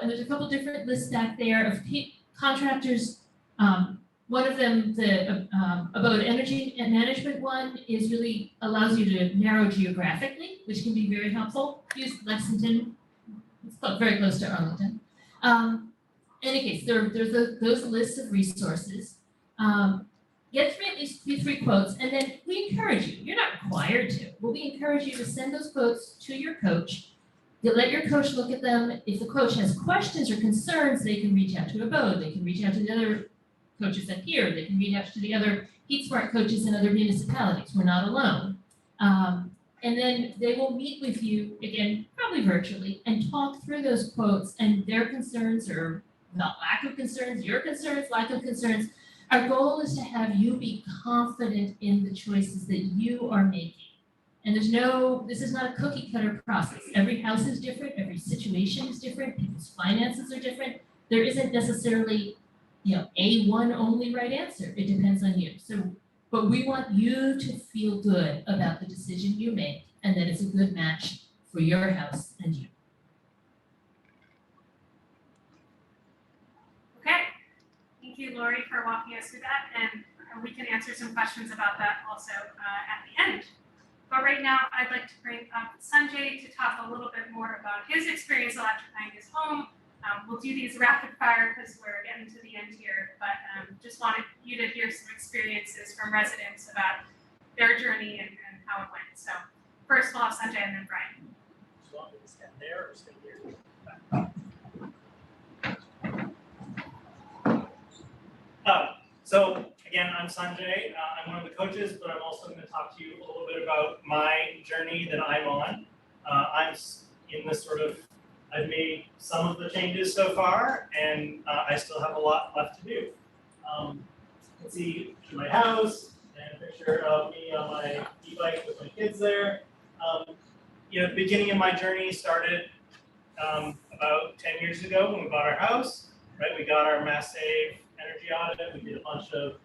there's a couple different lists back there of contractors. One of them, the about energy and management one, is really allows you to narrow geographically, which can be very helpful. Use Lexington, it's very close to Arlington. In any case, there's those lists of resources. Get at least 3 quotes, and then we encourage you. You're not required to, but we encourage you to send those quotes to your coach. You let your coach look at them. If the coach has questions or concerns, they can reach out to Abode. They can reach out to the other coaches up here. They can reach out to the other Heat Smart coaches in other municipalities. We're not alone. And then they will meet with you, again, probably virtually, and talk through those quotes and their concerns, or not lack of concerns, your concerns, lack of concerns. Our goal is to have you be confident in the choices that you are making. And this is not a cookie cutter process. Every house is different, every situation is different, people's finances are different. There isn't necessarily, a one only right answer. It depends on you. But we want you to feel good about the decision you make, and that it's a good match for your house and you. Okay, thank you, Lori, for walking us through that, and we can answer some questions about that also at the end. But right now, I'd like to bring up Sanjay to talk a little bit more about his experience electrifying his home. We'll do these rapid fire because we're getting to the end here, but just wanted you to hear some experiences from residents about their journey and how it went. So first we'll have Sanjay and then Brian. Do you want me to stand there or stay here? So again, I'm Sanjay. I'm one of the coaches, but I'm also going to talk to you a little bit about my journey that I'm on. I'm in this sort of, I've made some of the changes so far, and I still have a lot left to do. You can see my house and a picture of me on my e-bike with my kids there. The beginning of my journey started about 10 years ago when we bought our house. Right, we got our Mass Save energy audit. We did a bunch of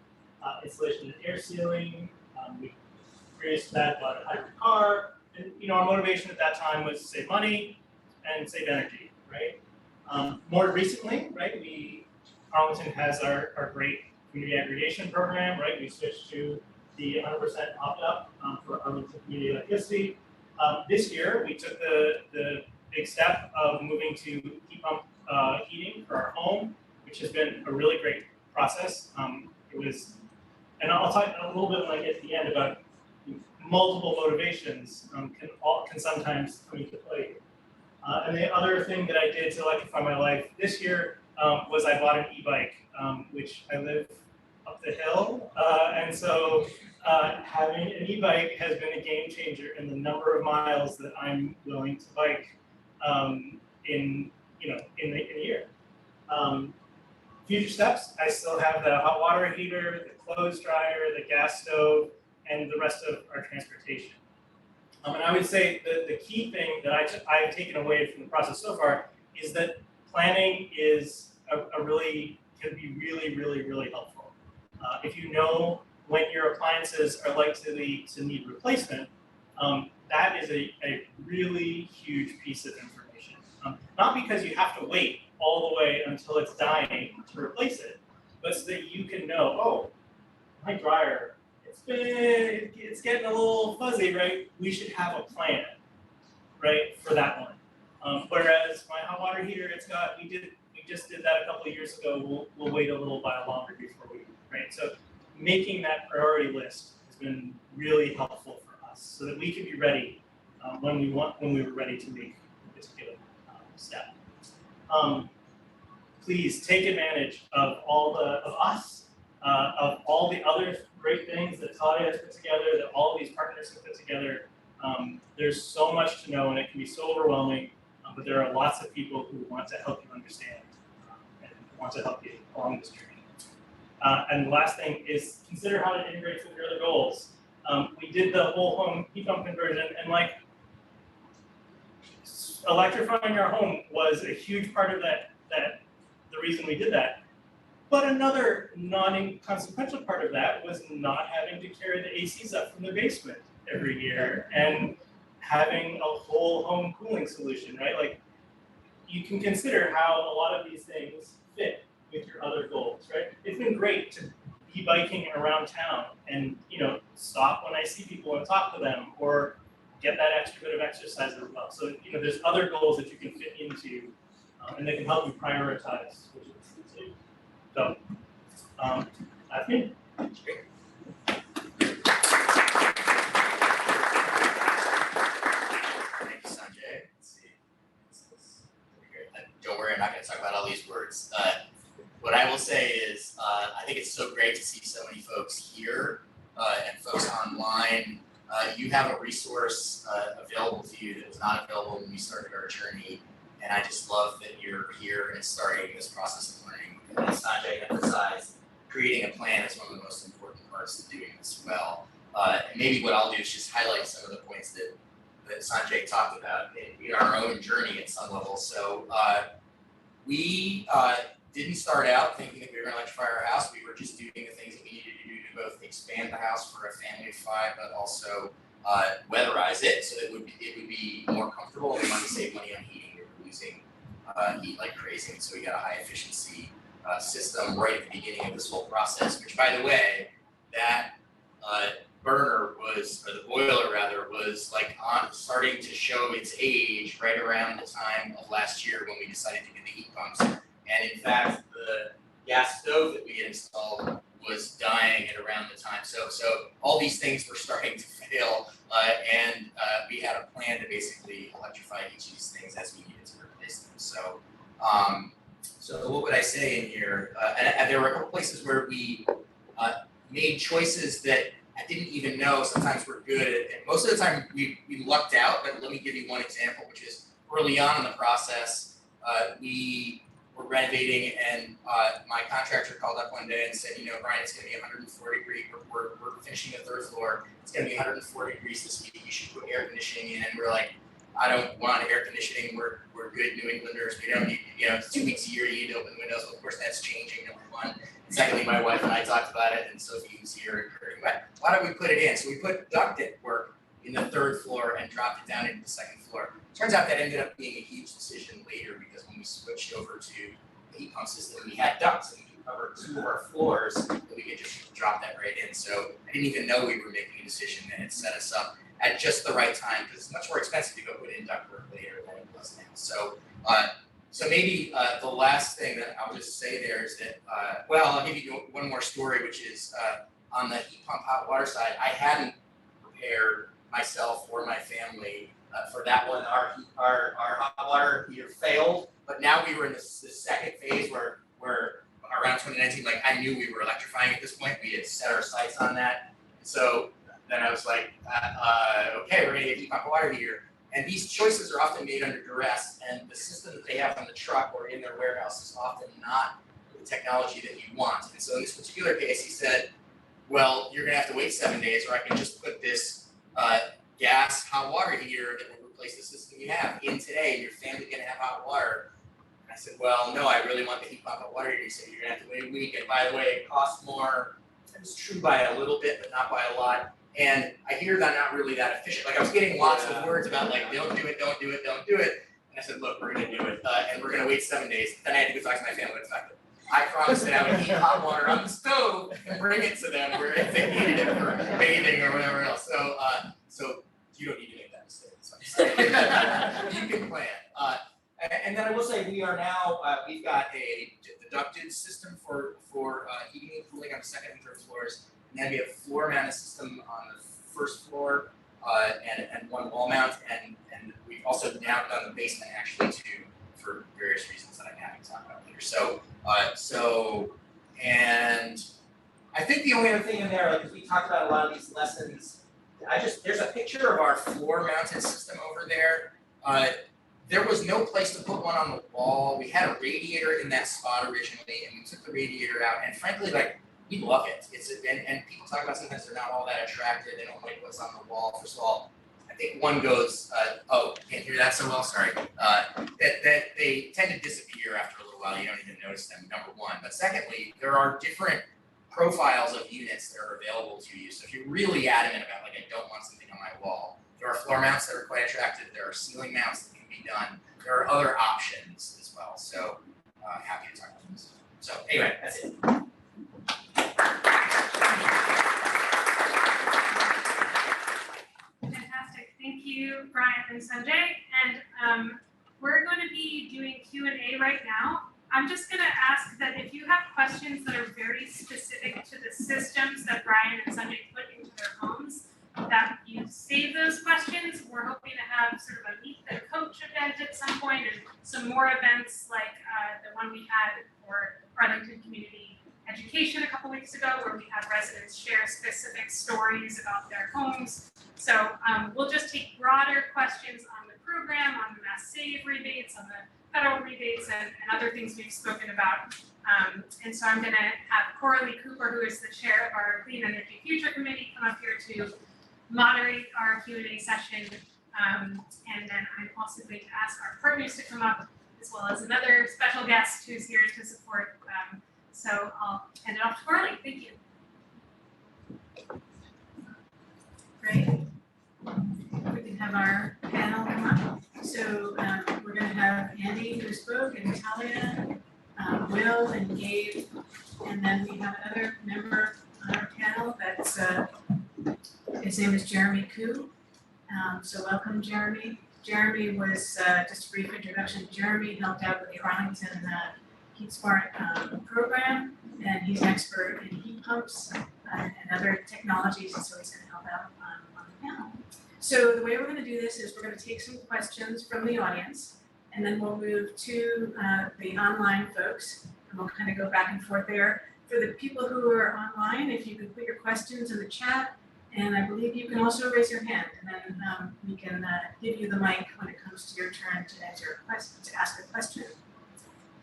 installation and air sealing. We previous to that bought a hybrid car, and our motivation at that time was to save money and save energy. Right. More recently, right, Arlington has our great community aggregation program. Right, we switched to the 100% opt-up for Arlington community electricity. This year, we took the big step of moving to heat pump heating for our home, which has been a really great process. It was, and I'll talk a little bit when I get to the end about multiple motivations can sometimes come into play. And the other thing that I did to electrify my life this year was I bought an e-bike, which I live up the hill, and so having an e-bike has been a game changer in the number of miles that I'm willing to bike in a year. Future steps, I still have the hot water heater, the clothes dryer, the gas stove, and the rest of our transportation. And I would say the key thing that I've taken away from the process so far is that planning is can be really, really, really helpful. If you know when your appliances are likely to need replacement, that is a really huge piece of information. Not because you have to wait all the way until it's dying to replace it, but so that you can know, oh, my dryer, it's getting a little fuzzy, right? We should have a plan, right, for that one. Whereas my hot water heater, we just did that a couple of years ago. We'll wait a little while longer before we, right? So making that priority list has been really helpful for us, so that we can be ready when we were ready to make a particular step. Please take advantage of all the other great things that Talia has put together, that all of these partners have put together. There's so much to know, and it can be so overwhelming, but there are lots of people who want to help you understand and want to help you along this journey. And the last thing is consider how it integrates with your other goals. We did the whole home heat pump conversion, and electrifying our home was a huge part of that the reason we did that. But another non-inconsequential part of that was not having to carry the ACs up from the basement every year and having a whole home cooling solution, right? You can consider how a lot of these things fit with your other goals, right? It's been great to be biking around town and stop when I see people and talk to them, or get that extra bit of exercise as well. So there's other goals that you can fit into, and they can help you prioritize what you can do. So that's me. Thank you, Sanjay. Let's see. Don't worry, I'm not going to talk about all these words. What I will say is, I think it's so great to see so many folks here and folks online. You have a resource available to you that was not available when we started our journey, and I just love that you're here and starting this process of learning. And as Sanjay emphasized, creating a plan is one of the most important parts of doing this well. And maybe what I'll do is just highlight some of the points that Sanjay talked about in our own journey at some level. So we didn't start out thinking that we were going to electrify our house. We were just doing the things that we needed to do to both expand the house for a family of 5, but also weatherize it so that it would be more comfortable. We wanted to save money on heating. We were losing heat like crazy, so we got a high efficiency system right at the beginning of this whole process. Which, by the way, that burner the boiler was starting to show its age right around the time of last year when we decided to do the heat pumps. And in fact, the gas stove that we had installed was dying at around the time. So all these things were starting to fail, and we had a plan to basically electrify each of these things as we needed to replace them. So what would I say in here? And there were a couple places where we made choices that I didn't even know sometimes were good. And most of the time we lucked out, but let me give you one example, which is early on in the process, we were renovating and my contractor called up one day and said, Brian, it's gonna be 104 degrees, we're finishing the third floor, it's gonna be 104 degrees this week, you should put air conditioning in. And we're like, I don't want air conditioning, we're good New Englanders, we don't need, it's 2 weeks a year, you need to open the windows. Well, of course that's changing, number one. And secondly, my wife and I talked about it, and Sophie was here encouraging, why don't we put it in? So we put ducted work in the third floor and dropped it down into the second floor. Turns out that ended up being a huge decision later, because when we switched over to the heat pump system, we had ducts and we could cover 2 of our floors, and we could just drop that right in. So I didn't even know we were making a decision, and it set us up at just the right time, because it's much more expensive to go put in ductwork later than it was now. So maybe the last thing that I'll just say there is that, I'll give you one more story, which is on the heat pump hot water side, I hadn't prepared myself or my family for that one. Our hot water heater failed, but now we were in the second phase where around 2019, like I knew we were electrifying at this point. We had set our sights on that. And so then I was like, okay, we're gonna get heat pump water heater. And these choices are often made under duress, and the system that they have on the truck or in their warehouse is often not the technology that you want. And so in this particular case, he said, well, you're gonna have to wait 7 days, or I can just put this gas hot water heater that will replace the system you have in today, and your family's gonna have hot water. And I said, well, no, I really want the heat pump hot water heater. He said, you're gonna have to wait a week, and by the way, it costs more. It's true by a little bit, but not by a lot. And I hear that not really that efficient. Like I was getting lots of words about like, don't do it, don't do it, don't do it. And I said, look, we're gonna do it, and we're gonna wait 7 days. Then I had to go talk to my family and talk to them. I promised that I would heat hot water on the stove and bring it to them where if they needed it for bathing or whatever else. So you don't need to make that mistake. So you can plan. And then I will say we are now we've got a ducted system for heating and cooling on the second and third floors. And then we have a floor mounted system on the first floor, and one wall mount, and we've also now done the basement actually too, for various reasons that I'm happy to talk about later. And I think the only other thing in there, because we talked about a lot of these lessons, there's a picture of our floor mounted system over there. There was no place to put one on the wall. We had a radiator in that spot originally, and we took the radiator out, and frankly, we love it. And people talk about sometimes they're not all that attractive, they don't like what's on the wall. First of all, I think one goes, can't hear that so well, sorry. That they tend to disappear after a little while, you don't even notice them, number one. But secondly, there are different profiles of units that are available to you. So if you're really adamant about like, I don't want something on my wall, there are floor mounts that are quite attractive, there are ceiling mounts that can be done, there are other options as well. So happy to talk about this. So anyway, that's it. Fantastic, thank you, Brian and Sanjay. And we're going to be doing Q&A right now. I'm just going to ask that if you have questions that are very specific to the systems that Brian and Sanjay put into their homes, that you save those questions. We're hoping to have sort of a meet the coach event at some point, and some more events like the one we had for Arlington Community Education a couple weeks ago, where we had residents share specific stories about their homes. So we'll just take broader questions on the program, on the mass save rebates, on the federal rebates, and other things we've spoken about. And so I'm going to have Coralie Cooper, who is the chair of our Clean Energy Future Committee, come up here to moderate our Q&A session. And then I'm also going to ask our partners to come up, as well as another special guest who's here to support. So I'll hand it off to Coralie. Thank you. Great. We can have our panel come up. So we're going to have Andy, who spoke, and Talia, Will, and Gabe, and then we have another member on our panel. That's his name is Jeremy Koo. So welcome, Jeremy. Jeremy was just a brief introduction. Jeremy helped out with the Arlington Heat Smart program, and he's an expert in heat pumps and other technologies, and so he's going to help out on the panel. So the way we're going to do this is we're going to take some questions from the audience, and then we'll move to the online folks, and we'll kind of go back and forth there. For the people who are online, if you could put your questions in the chat, and I believe you can also raise your hand, and then we can give you the mic when it comes to your turn to answer a question, to ask a question.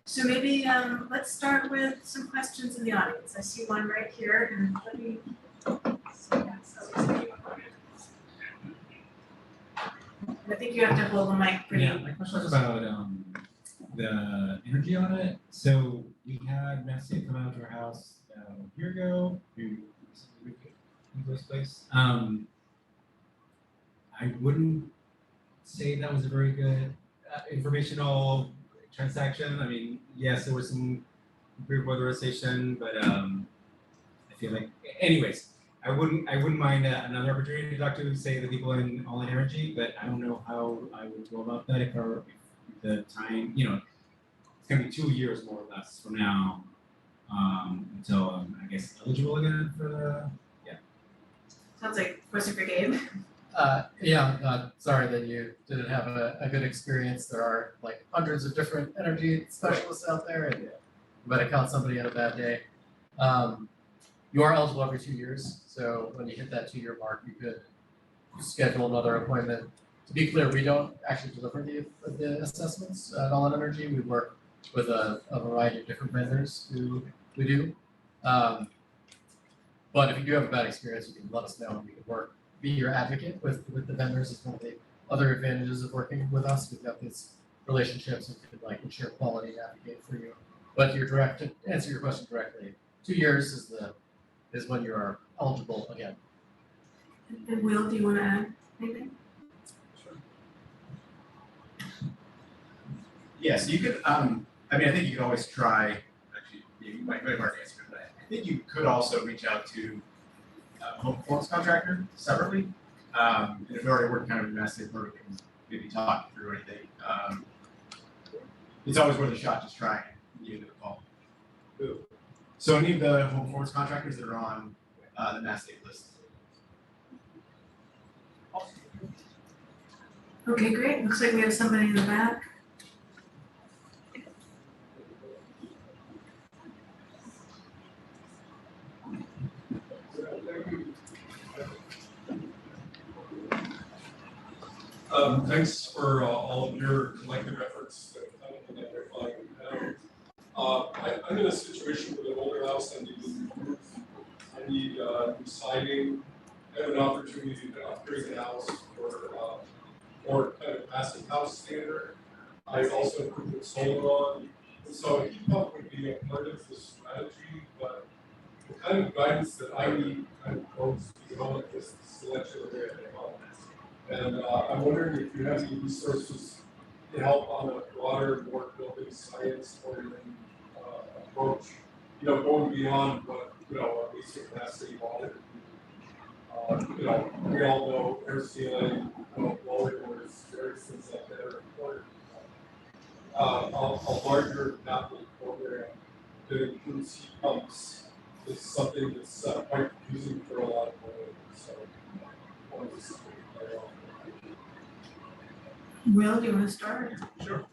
So maybe let's start with some questions in the audience. I see one right here, and let me see that. I think you have to hold the mic pretty. Yeah, my question is about the energy audit. So we had Massive come out to our house a year ago. We moved into this place. I wouldn't say that was a very good informational transaction. I mean, yes, there was some improved weatherization, but I feel like, anyways, I wouldn't mind another opportunity to talk to, say, the people in All In Energy, but I don't know how I would go about that if the time, it's gonna be 2 years more or less from now, until I'm, I guess, eligible again for the, Sounds like a question for Gabe. Sorry that you didn't have a good experience. There are like hundreds of different energy specialists out there, and you might have caught somebody on a bad day. You are eligible every 2 years, so when you hit that 2-year mark, you could schedule another appointment. To be clear, we don't actually deliver the assessments at All In Energy. We work with a variety of different vendors who we do. But if you do have a bad experience, you can let us know and we can be your advocate with the vendors. It's one of the other advantages of working with us. We've got these relationships and can like ensure quality and advocate for you. But to answer your question directly, 2 years is when you are eligible again. And Will, do you want to add anything? Yes, you could, I think you could always try, actually, you might have already answered it, but I think you could also reach out to a home performance contractor separately. And if you're already working kind of a massive program, maybe talk through anything. It's always worth a shot, just trying and give it a call. So any of the home performance contractors that are on the Mass State list. Okay, great. Looks like we have somebody in the back. Thanks for all of your collective efforts to electrify. I'm in a situation with an older house. I need a new roof. I need new siding. I have an opportunity to upgrade the house for more kind of passive house standard. I also put solar on. And so a heat pump would be a part of the strategy, but the kind of guidance that I need kind of goes beyond just the selection of the technology. And I'm wondering if you have any resources to help on a broader, more building science oriented approach, going beyond what, a basic capacity audit. We all know air sealing, blowing doors, various things like that are important. A larger capital program that includes heat pumps is something that's quite confusing for a lot of people. So, Will, do you want to start? Sure.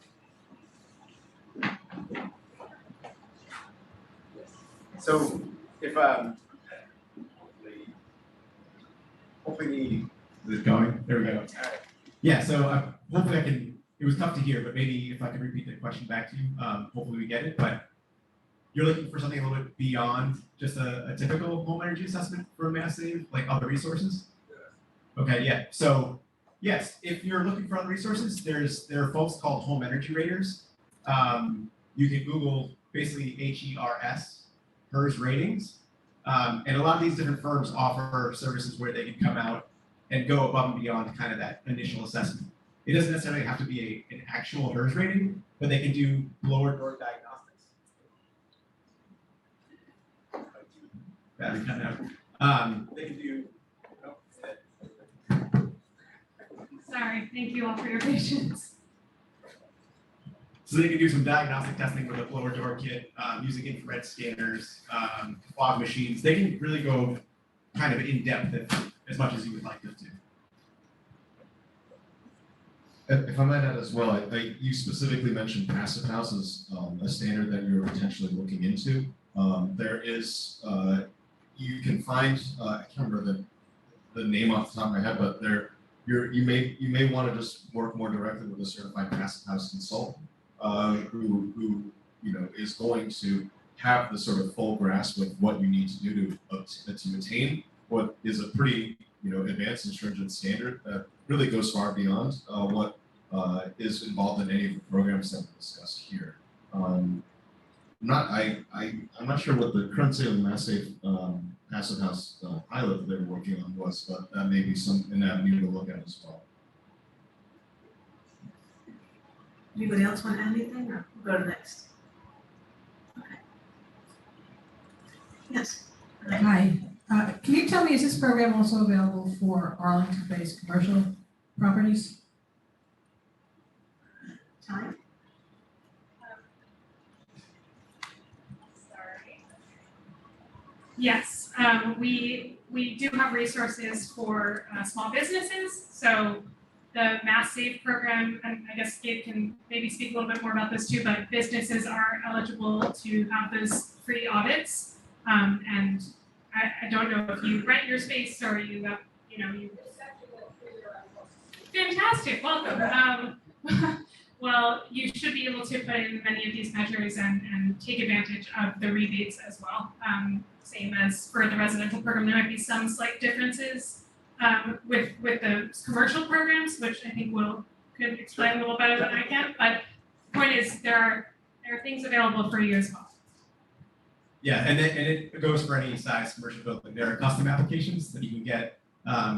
So if hopefully is it going? There we go. All right. Yeah. So hopefully I can. It was tough to hear, but maybe if I can repeat the question back to you, hopefully we get it. But you're looking for something a little bit beyond just a typical home energy assessment for Massive, like other resources. Yeah. Okay. Yeah. So. Yes, if you're looking for other resources, there are folks called home energy raters. You can Google basically HERS ratings, and a lot of these different firms offer services where they can come out and go above and beyond kind of that initial assessment. It doesn't necessarily have to be an actual HERS rating, but they can do blower door diagnostics. They can do. Sorry, thank you all for your patience. So they can do some diagnostic testing with a blower door kit, using infrared scanners, fog machines. They can really go kind of in depth as much as you would like them to. If I might add as well, you specifically mentioned passive house as a standard that you're potentially looking into. There is, you can find, I can't remember the name off the top of my head, but you may want to just work more directly with a certified passive house consultant, who is going to have the sort of full grasp of what you need to do to attain what is a pretty advanced and stringent standard that really goes far beyond what is involved in any of the programs that we discussed here. I'm not sure what the current state of the MassSafe passive house pilot that they were working on was, but that may be an avenue to look at as well. Anybody else want to add anything, or we'll go to next? Okay. Yes. Hi, can you tell me, is this program also available for Arlington-based commercial properties? Time? Sorry. Yes, we do have resources for small businesses. So the MassSafe program, and I guess Gabe can maybe speak a little bit more about this too, but businesses are eligible to have those free audits. And I don't know if you rent your space or you have, you. Fantastic, welcome. Well, you should be able to put in many of these measures and take advantage of the rebates as well. Same as for the residential program, there might be some slight differences with the commercial programs, which I think could explain a little better than I can. But the point is, there are things available for you as well. Yeah, and it goes for any size commercial building. There are custom applications that you can get.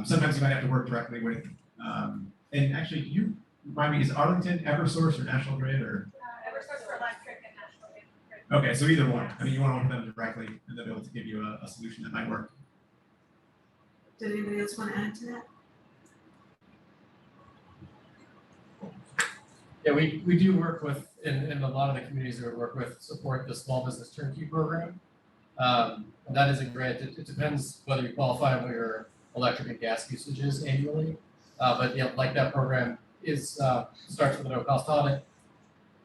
Sometimes you might have to work directly with. And actually, can you remind me, is Arlington Eversource or National Grid or? Eversource for electric and National Grid. Okay, so either one. I mean, you want to work with them directly, and they'll be able to give you a solution that might work. Did anybody else want to add to that? Yeah, we do work with, in a lot of the communities that we work with, support the small business turnkey program. And that is a grant. It depends whether you qualify for your electric and gas usages annually. But yeah, like that program starts with a no cost audit.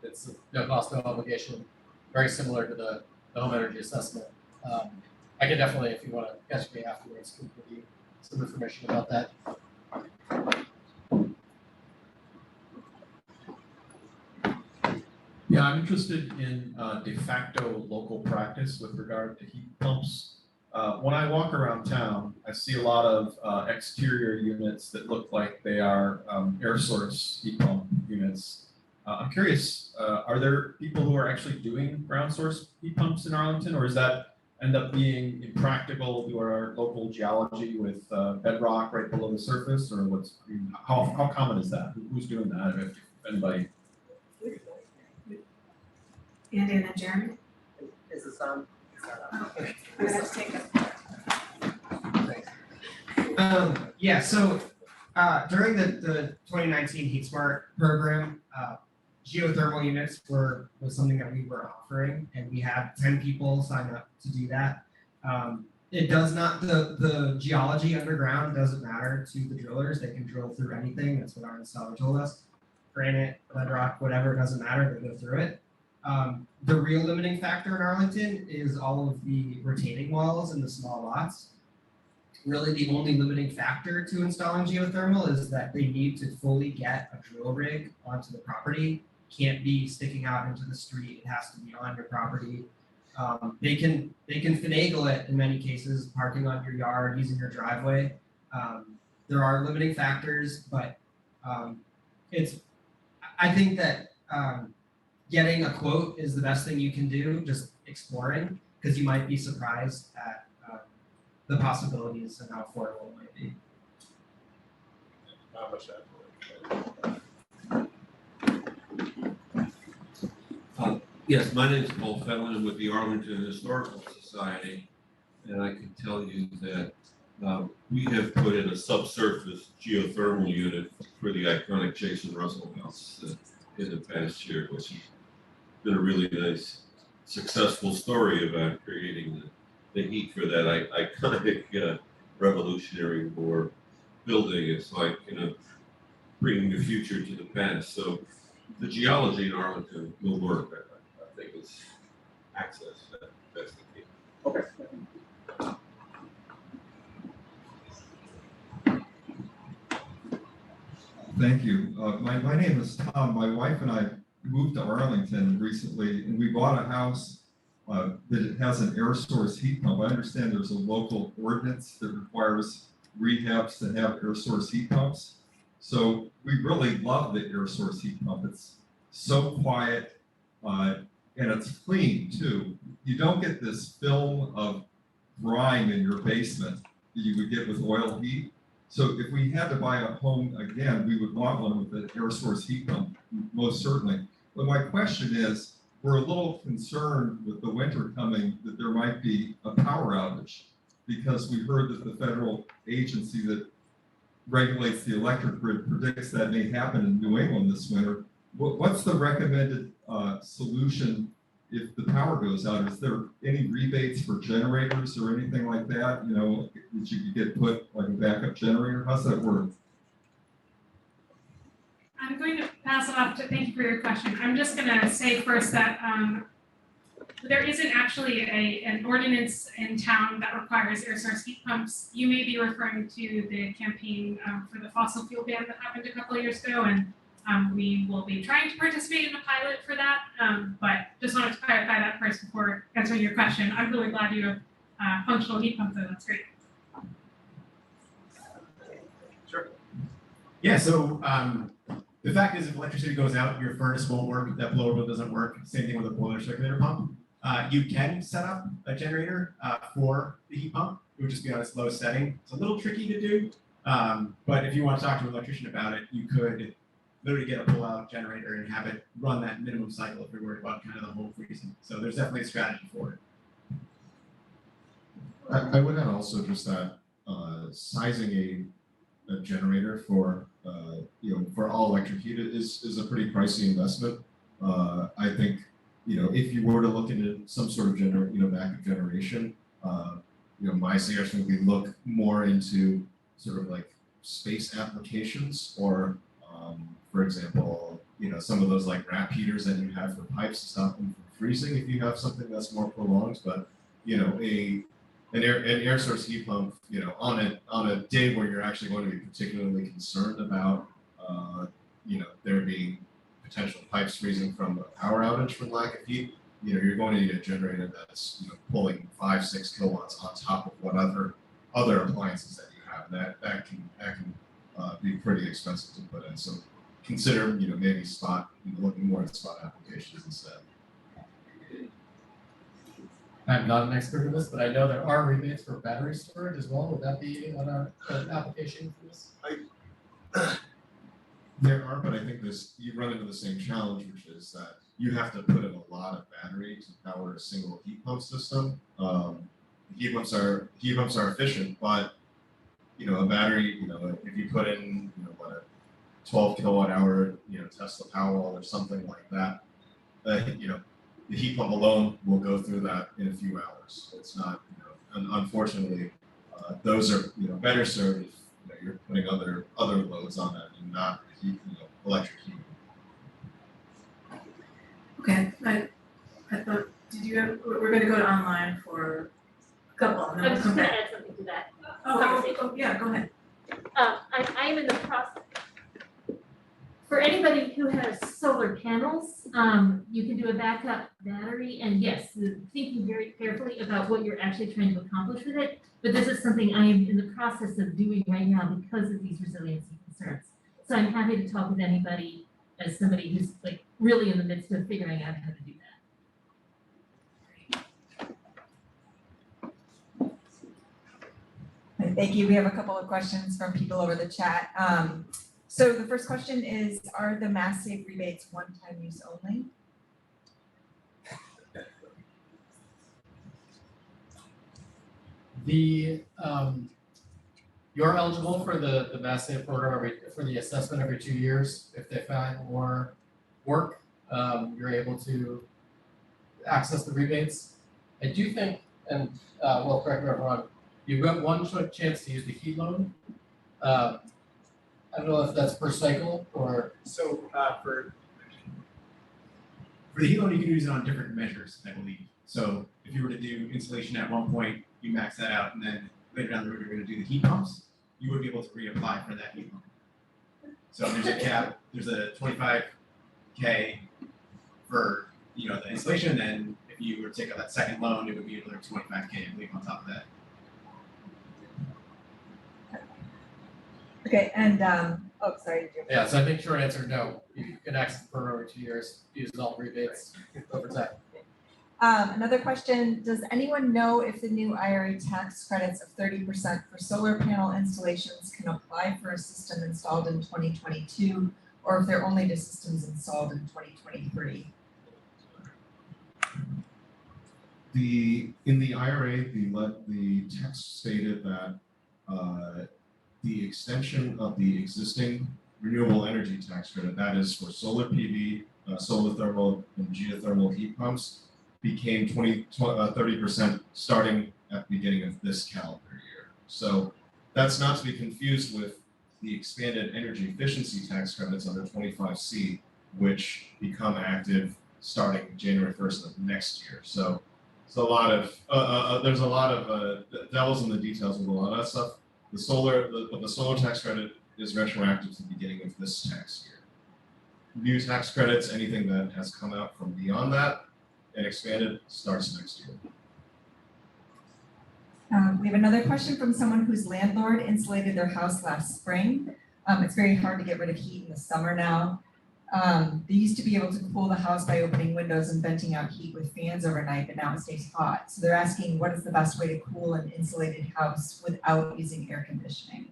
It's a no cost, no obligation, very similar to the home energy assessment. I can definitely, if you want to catch me afterwards, give you some information about that. Yeah, I'm interested in de facto local practice with regard to heat pumps. When I walk around town, I see a lot of exterior units that look like they are air source heat pump units. I'm curious, are there people who are actually doing ground source heat pumps in Arlington, or does that end up being impractical to our local geology with bedrock right below the surface, or how common is that? Who's doing that, if anybody? Andy and then Jeremy? Is this on? Okay. Let's take it. Yeah, so during the 2019 Heat Smart program, geothermal units was something that we were offering, and we had 10 people sign up to do that. It does not, the geology underground doesn't matter to the drillers. They can drill through anything. That's what our installer told us. Granite, bedrock, whatever, it doesn't matter, they go through it. The real limiting factor in Arlington is all of the retaining walls and the small lots. Really, the only limiting factor to installing geothermal is that they need to fully get a drill rig onto the property. Can't be sticking out into the street. It has to be on your property. They can finagle it in many cases, parking on your yard, using your driveway. There are limiting factors, but I think that getting a quote is the best thing you can do, just exploring, because you might be surprised at the possibilities and how affordable it might be. Not much Yes, my name is Paul Fenlon. I'm with the Arlington Historical Society, and I can tell you that we have put in a subsurface geothermal unit for the iconic Jason Russell House in the past year, which has been a really nice, successful story about creating the heat for that iconic Revolutionary War building. It's like, bringing the future to the past. So the geology in Arlington will work. I think it's access. That's the key. Okay. Thank you. My name is Tom. My wife and I moved to Arlington recently, and we bought a house that it has an air source heat pump. I understand there's a local ordinance that requires rehabs to have air source heat pumps. So we really love the air source heat pump. It's so quiet, and it's clean too. You don't get this film of grime in your basement that you would get with oil heat. So if we had to buy a home again, we would want one with an air source heat pump, most certainly. But my question is, we're a little concerned with the winter coming that there might be a power outage, because we heard that the federal agency that regulates the electric grid predicts that may happen in New England this winter. What's the recommended solution if the power goes out? Is there any rebates for generators or anything like that? You know, that you could get put like a backup generator? How's that work? I'm going to pass it off to, thank you for your question. I'm just gonna say first that there isn't actually an ordinance in town that requires air source heat pumps. You may be referring to the campaign for the fossil fuel ban that happened a couple of years ago, and we will be trying to participate in a pilot for that. But just wanted to clarify that first before answering your question. I'm really glad you have functional heat pumps, though. That's great. Sure. Yeah, so the fact is, if electricity goes out, your furnace won't work, if that blower doesn't work. Same thing with a boiler circulator pump. You can set up a generator for the heat pump. It would just be on its lowest setting. It's a little tricky to do, but if you want to talk to an electrician about it, you could literally get a pull-out generator and have it run that minimum cycle if you're worried about kind of the whole freezing. So there's definitely a strategy for it. I would add also just that sizing a generator for for all electric heat is a pretty pricey investment. I think if you were to look into some sort of backup generation, my suggestion would be look more into sort of like space applications, or for example, some of those like wrap heaters that you have for pipes to stop them from freezing if you have something that's more prolonged. But an air source heat pump, on a day where you're actually going to be particularly concerned about there being potential pipes freezing from a power outage from lack of heat, you're going to need a generator that's pulling 5-6 kilowatts on top of what other appliances that you have. That can be pretty expensive to put in. So consider maybe looking more at spot applications instead. I'm not an expert in this, but I know there are rebates for battery storage as well. Would that be an application for this? There are, but I think you run into the same challenge, which is that you have to put in a lot of battery to power a single heat pump system. Heat pumps are efficient, but a battery, if you put in a 12 kilowatt hour Tesla Powerwall or something like that, the heat pump alone will go through that in a few hours. It's not, unfortunately, those are better served if you're putting other loads on that and not electric heat. Okay, I thought, we're gonna go to online for a couple, and then we'll come back. I was just gonna add something to that. Oh, yeah, go ahead. I am in the process. For anybody who has solar panels, you can do a backup battery, and yes, thinking very carefully about what you're actually trying to accomplish with it. But this is something I am in the process of doing right now because of these resiliency concerns. So I'm happy to talk with anybody as somebody who's like really in the midst of figuring out how to do that. Thank you. We have a couple of questions from people over the chat. So the first question is, are the mass save rebates one-time use only? You're eligible for the mass save program for the assessment every 2 years. If they find more work, you're able to access the rebates. I do think, and correct me if I'm wrong, you've got one chance to use the heat loan. I don't know if that's per cycle or. So for the heat load, you can use it on different measures, I believe. So if you were to do insulation at one point, you max that out, and then later down the road, you're going to do the heat pumps, you would be able to reapply for that heat pump. So there's a cap, there's a 25K for the insulation, and then if you were to take out that second loan, it would be another 25K, I believe, on top of that. Okay, and oh, sorry, did you? Yeah, so I think short answer, no. You can access the program over 2 years, use all rebates over time. Another question, does anyone know if the new IRA tax credits of 30% for solar panel installations can apply for a system installed in 2022, or if they're only to systems installed in 2023? In the IRA, the text stated that the extension of the existing renewable energy tax credit, that is for solar PV, solar thermal, and geothermal heat pumps, became 30% starting at the beginning of this calendar year. So that's not to be confused with the expanded energy efficiency tax credits under 25C, which become active starting January 1st of next year. So it's a lot of there's a lot of devils in the details with a lot of that stuff. The solar tax credit is retroactive to the beginning of this tax year. New tax credits, anything that has come out from beyond that and expanded, starts next year. We have another question from someone whose landlord insulated their house last spring. It's very hard to get rid of heat in the summer now. They used to be able to cool the house by opening windows and venting out heat with fans overnight, but now it stays hot. So they're asking, what is the best way to cool an insulated house without using air conditioning?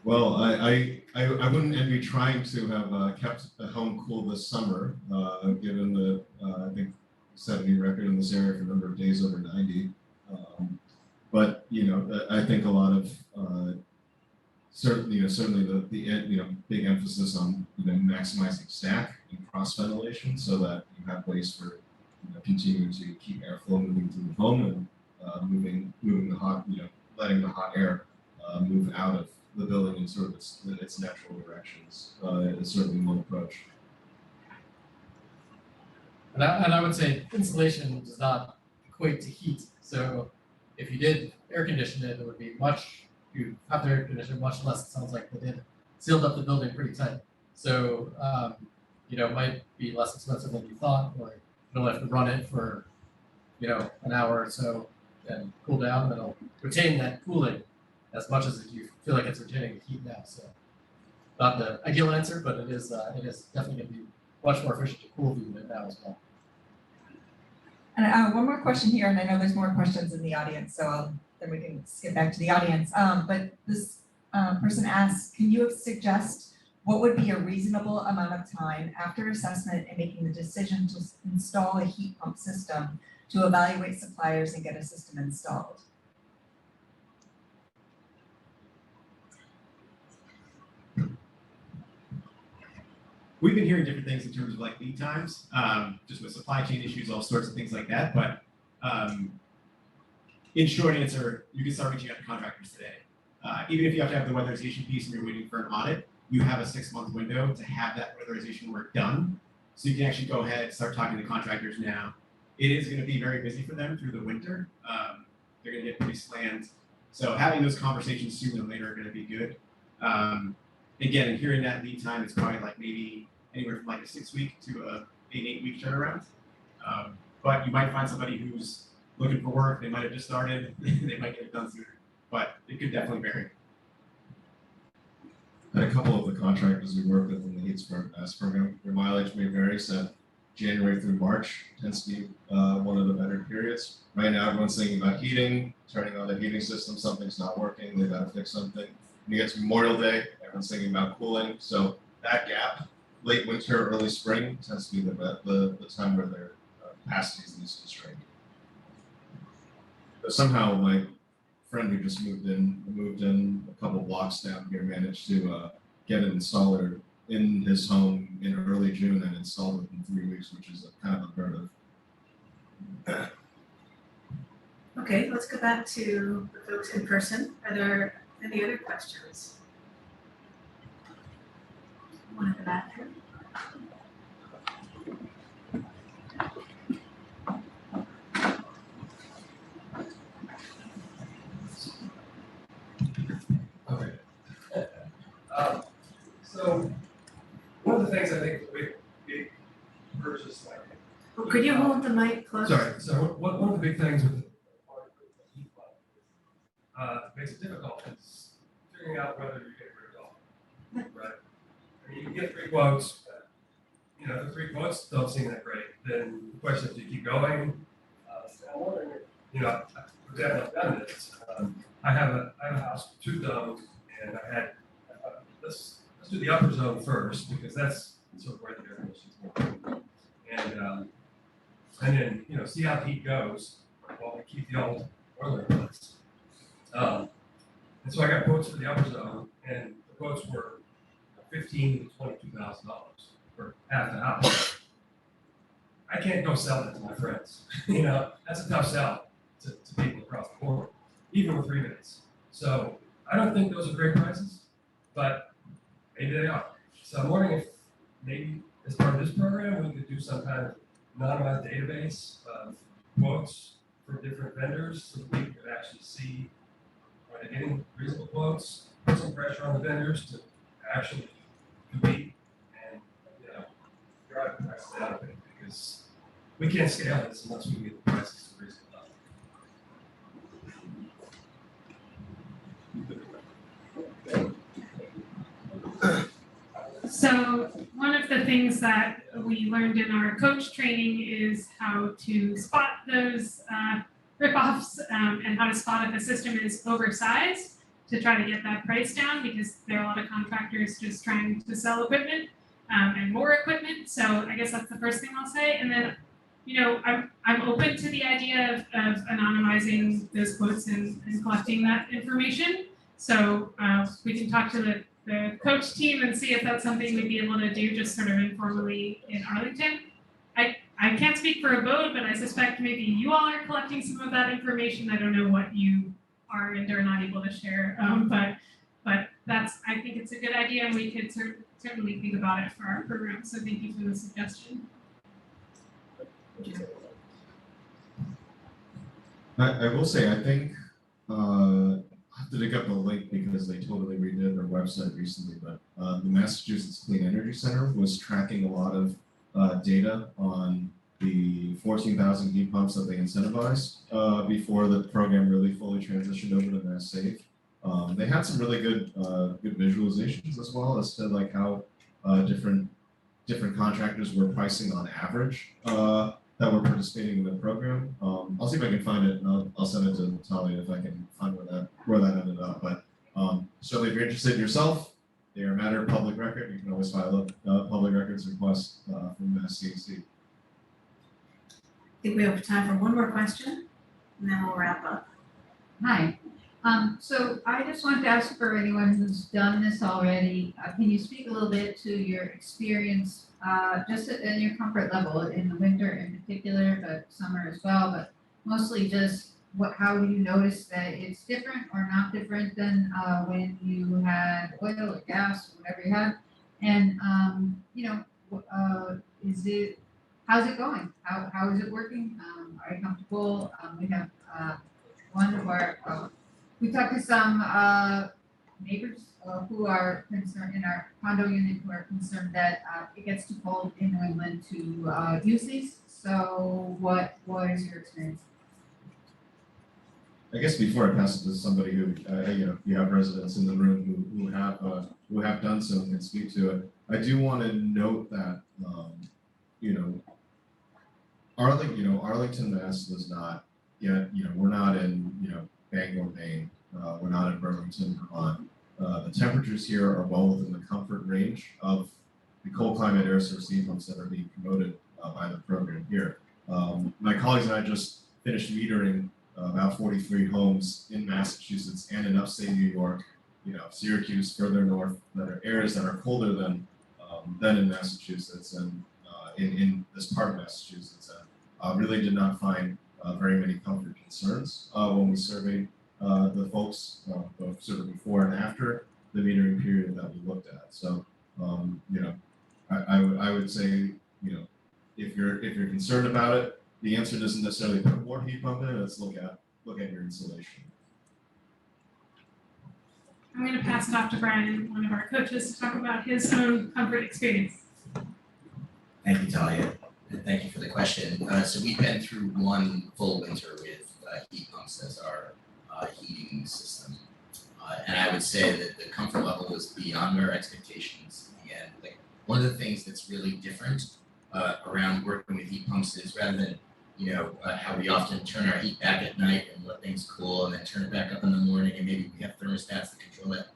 Well, I wouldn't envy trying to have kept the home cool this summer, given the I think 70 record in this area for a number of days over 90. But I think a lot of certainly the big emphasis on maximizing stack and cross ventilation so that you have ways for continuing to keep airflow moving through the home and moving the hot letting the hot air move out of the building in sort of its natural directions is certainly one approach. And I would say insulation does not equate to heat. So if you did air condition it, it would be you have to air condition much less. It sounds like they did sealed up the building pretty tight. So it might be less expensive than you thought, or you don't have to run it for an hour or so and cool down, and it'll retain that cooling as much as you feel like it's retaining the heat now. So not the ideal answer, but it is definitely going to be much more efficient to cool the unit now as well. And one more question here, and I know there's more questions in the audience, so then we can skip back to the audience. But this person asks, can you suggest what would be a reasonable amount of time after assessment and making the decision to install a heat pump system to evaluate suppliers and get a system installed? We've been hearing different things in terms of like lead times, just with supply chain issues, all sorts of things like that. But in short answer, you can start reaching out to contractors today. Even if you have to have the weatherization piece and you're waiting for an audit, you have a 6-month window to have that weatherization work done. So you can actually go ahead and start talking to contractors now. It is going to be very busy for them through the winter. They're going to get pretty slammed. So having those conversations sooner than later are going to be good. Again, hearing that lead time, it's probably like maybe anywhere from like a 6-week to an 8-week turnaround. But you might find somebody who's looking for work. They might have just started. They might get it done sooner. But it could definitely vary. And a couple of the contractors we work with in the Heat Pass program, their mileage may vary. So January through March tends to be one of the better periods. Right now, everyone's thinking about heating, turning on the heating system. Something's not working. They've got to fix something. When you get to Memorial Day, everyone's thinking about cooling. So that gap, late winter, early spring, tends to be the time where their capacity is least constrained. But somehow, my friend who just moved in a couple blocks down here, managed to get an installer in his home in early June and installed it in 3 weeks, which is kind of unheard of. Okay, let's go back to the folks in person. Are there any other questions? One at the back here. Okay. So one of the things I think is a big purchase like. Could you hold the mic close? Sorry, so one of the big things with makes it difficult is figuring out whether you're getting rid of all, right? I mean, you can get 3 quotes, but, you know, the 3 quotes don't seem that great. Then the question is, do you keep going? I'm wondering, you know, for example, I've done this. I have a house with 2 zones, and I had let's do the upper zone first because that's sort of where the air conditioning's more. And then, you know, see how the heat goes while we keep the old boiler in place. And so I got quotes for the upper zone, and the quotes were $15,000 to $22,000 for half the house. I can't go sell that to my friends. You know, that's a tough sell to people across the board, even with 3 minutes. So I don't think those are great prices, but maybe they are. So I'm wondering if maybe as part of this program, we could do some kind of anonymized database of quotes from different vendors so that we could actually see are they getting reasonable quotes, put some pressure on the vendors to actually compete and, you know, drive the prices down a bit because we can't scale this unless we can get the prices to reasonable level. So one of the things that we learned in our coach training is how to spot those ripoffs and how to spot if a system is oversized to try to get that price down because there are a lot of contractors just trying to sell equipment and more equipment. So I guess that's the first thing I'll say. And then, you know, I'm open to the idea of anonymizing those quotes and collecting that information. So we can talk to the coach team and see if that's something we'd be able to do just sort of informally in Arlington. I can't speak for Abode, but I suspect maybe you all are collecting some of that information. I don't know what you are and are not able to share, but that's, I think it's a good idea and we could certainly think about it for our program. So thank you for the suggestion. I will say, I think, I have to dig up the link because they totally redid their website recently, but the Massachusetts Clean Energy Center was tracking a lot of data on the 14,000 heat pumps that they incentivized before the program really fully transitioned over to Mass Save. They had some really good visualizations as well as to like how different contractors were pricing on average that were participating in the program. I'll see if I can find it and I'll send it to Talia if I can find where that ended up. But certainly if you're interested yourself, they are a matter of public record. You can always file a public records request from Mass CAC. I think we have time for one more question and then we'll wrap up. Hi. So I just wanted to ask for anyone who's done this already, can you speak a little bit to your experience, just in your comfort level in the winter in particular, but summer as well, but mostly just how do you notice that it's different or not different than when you had oil or gas or whatever you had, and you know, how's it going? How is it working? Are you comfortable? We have one of our we talked to some neighbors who are concerned in our condo unit who are concerned that it gets too cold in New England to use these. So what is your experience? I guess before I pass it to somebody who, you know, you have residents in the room who have done so and can speak to it. I do want to note that, you know, Arlington, Mass does not yet, you know, we're not in, you know, Bangor, Maine. We're not in Burlington, Vermont. The temperatures here are well within the comfort range of the cold climate air source heat pumps that are being promoted by the program here. My colleagues and I just finished metering about 43 homes in Massachusetts and in upstate New York, you know, Syracuse, further north, that are areas that are colder than in Massachusetts and in this part of Massachusetts, and really did not find very many comfort concerns when we surveyed the folks both sort of before and after the metering period that we looked at. So I would say, if you're concerned about it, the answer doesn't necessarily put more heat pump in. Let's look at your insulation. I'm going to pass it off to Brian, one of our coaches, to talk about his own comfort experience. Thank you, Talia, and thank you for the question. So we've been through one full winter with heat pumps as our heating system. And I would say that the comfort level was beyond our expectations. And like one of the things that's really different around working with heat pumps is rather than how we often turn our heat back at night and let things cool and then turn it back up in the morning and maybe we have thermostats that control it.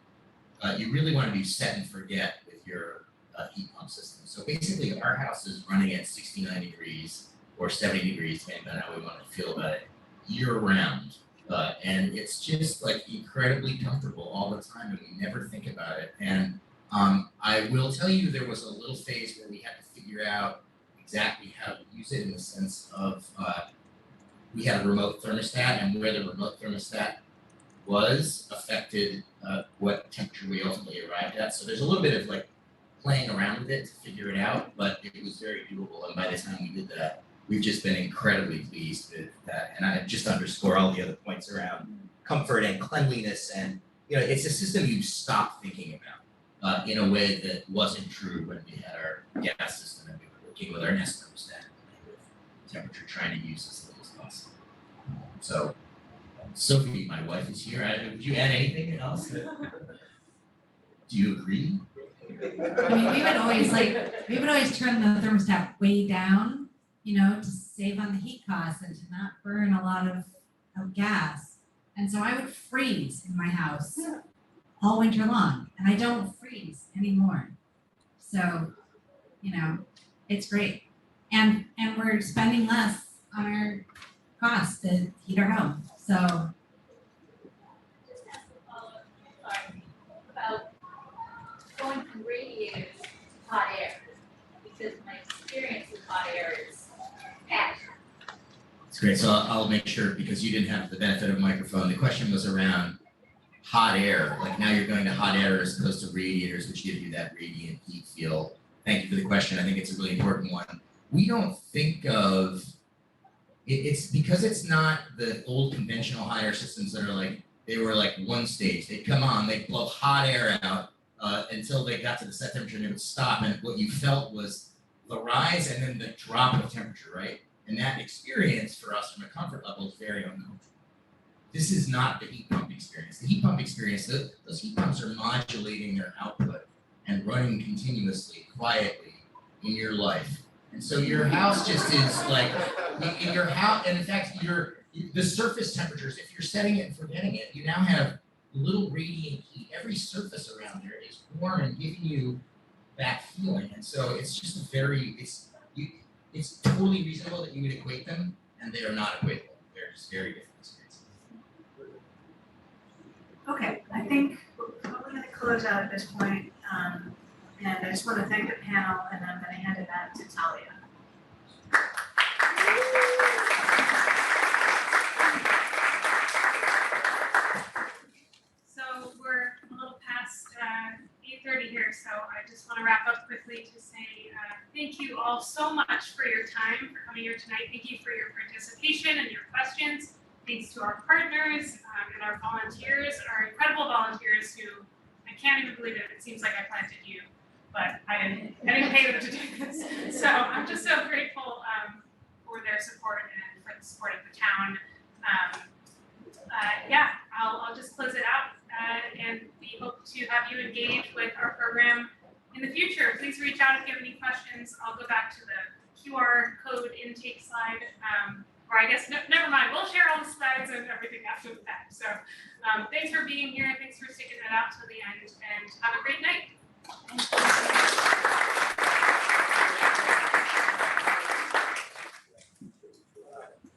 You really want to do set and forget with your heat pump system. So basically our house is running at 69 degrees or 70 degrees, depending on how we want to feel about it, year round. And it's just like incredibly comfortable all the time and we never think about it. And I will tell you there was a little phase where we had to figure out exactly how to use it in the sense of we had a remote thermostat and where the remote thermostat was affected what temperature we ultimately arrived at. So there's a little bit of like playing around with it to figure it out, but it was very doable. And by the time we did that, we've just been incredibly pleased with that. And I just underscore all the other points around comfort and cleanliness. And, it's a system you stop thinking about in a way that wasn't true when we had our gas system and we were working with our Nest thermostat with temperature trying to use as little as possible. So, Sophie, my wife, is here. Would you add anything else? Do you agree? I mean, we would always turn the thermostat way down, to save on the heat costs and to not burn a lot of gas. And so I would freeze in my house all winter long, and I don't freeze anymore. So, it's great. And we're spending less on our costs to heat our home. So about going from radiators to hot air, because my experience with hot air is passion. It's great. So I'll make sure, because you didn't have the benefit of a microphone, the question was around hot air. Like now you're going to hot air as opposed to radiators, which give you that radiant heat feel. Thank you for the question. I think it's a really important one. We don't think of it's because it's not the old conventional hot air systems that are they were one stage. They'd come on, they'd blow hot air out until they got to the set temperature and it would stop. And what you felt was the rise and then the drop of temperature, right? And that experience for us from a comfort level is very uncomfortable. This is not the heat pump experience. The heat pump experience, those heat pumps are modulating their output and running continuously, quietly in your life. And so your house just is in your house, and in fact, the surface temperatures, if you're setting it and forgetting it, you now have little radiant heat. Every surface around there is warm and giving you that feeling. And so it's just it's totally reasonable that you would equate them, and they are not equatable. They're just very different experiences. okay, I think we're probably going to close out at this point. And I just want to thank the panel, and I'm going to hand it back to Talia. So we're a little past 8:30 here, so I just want to wrap up quickly to say thank you all so much for your time, for coming here tonight. Thank you for your participation and your questions. Thanks to our partners and our volunteers, our incredible volunteers who, I can't even believe it, it seems like I planted you, but I didn't pay them to do this. So I'm just so grateful for their support and for the support of the town. I'll just close it out and we hope to have you engage with our program in the future. Please reach out if you have any questions. I'll go back to the QR code intake slide. Or I guess, never mind, we'll share all the slides and everything after the fact. So thanks for being here. Thanks for sticking it out till the end and have a great night.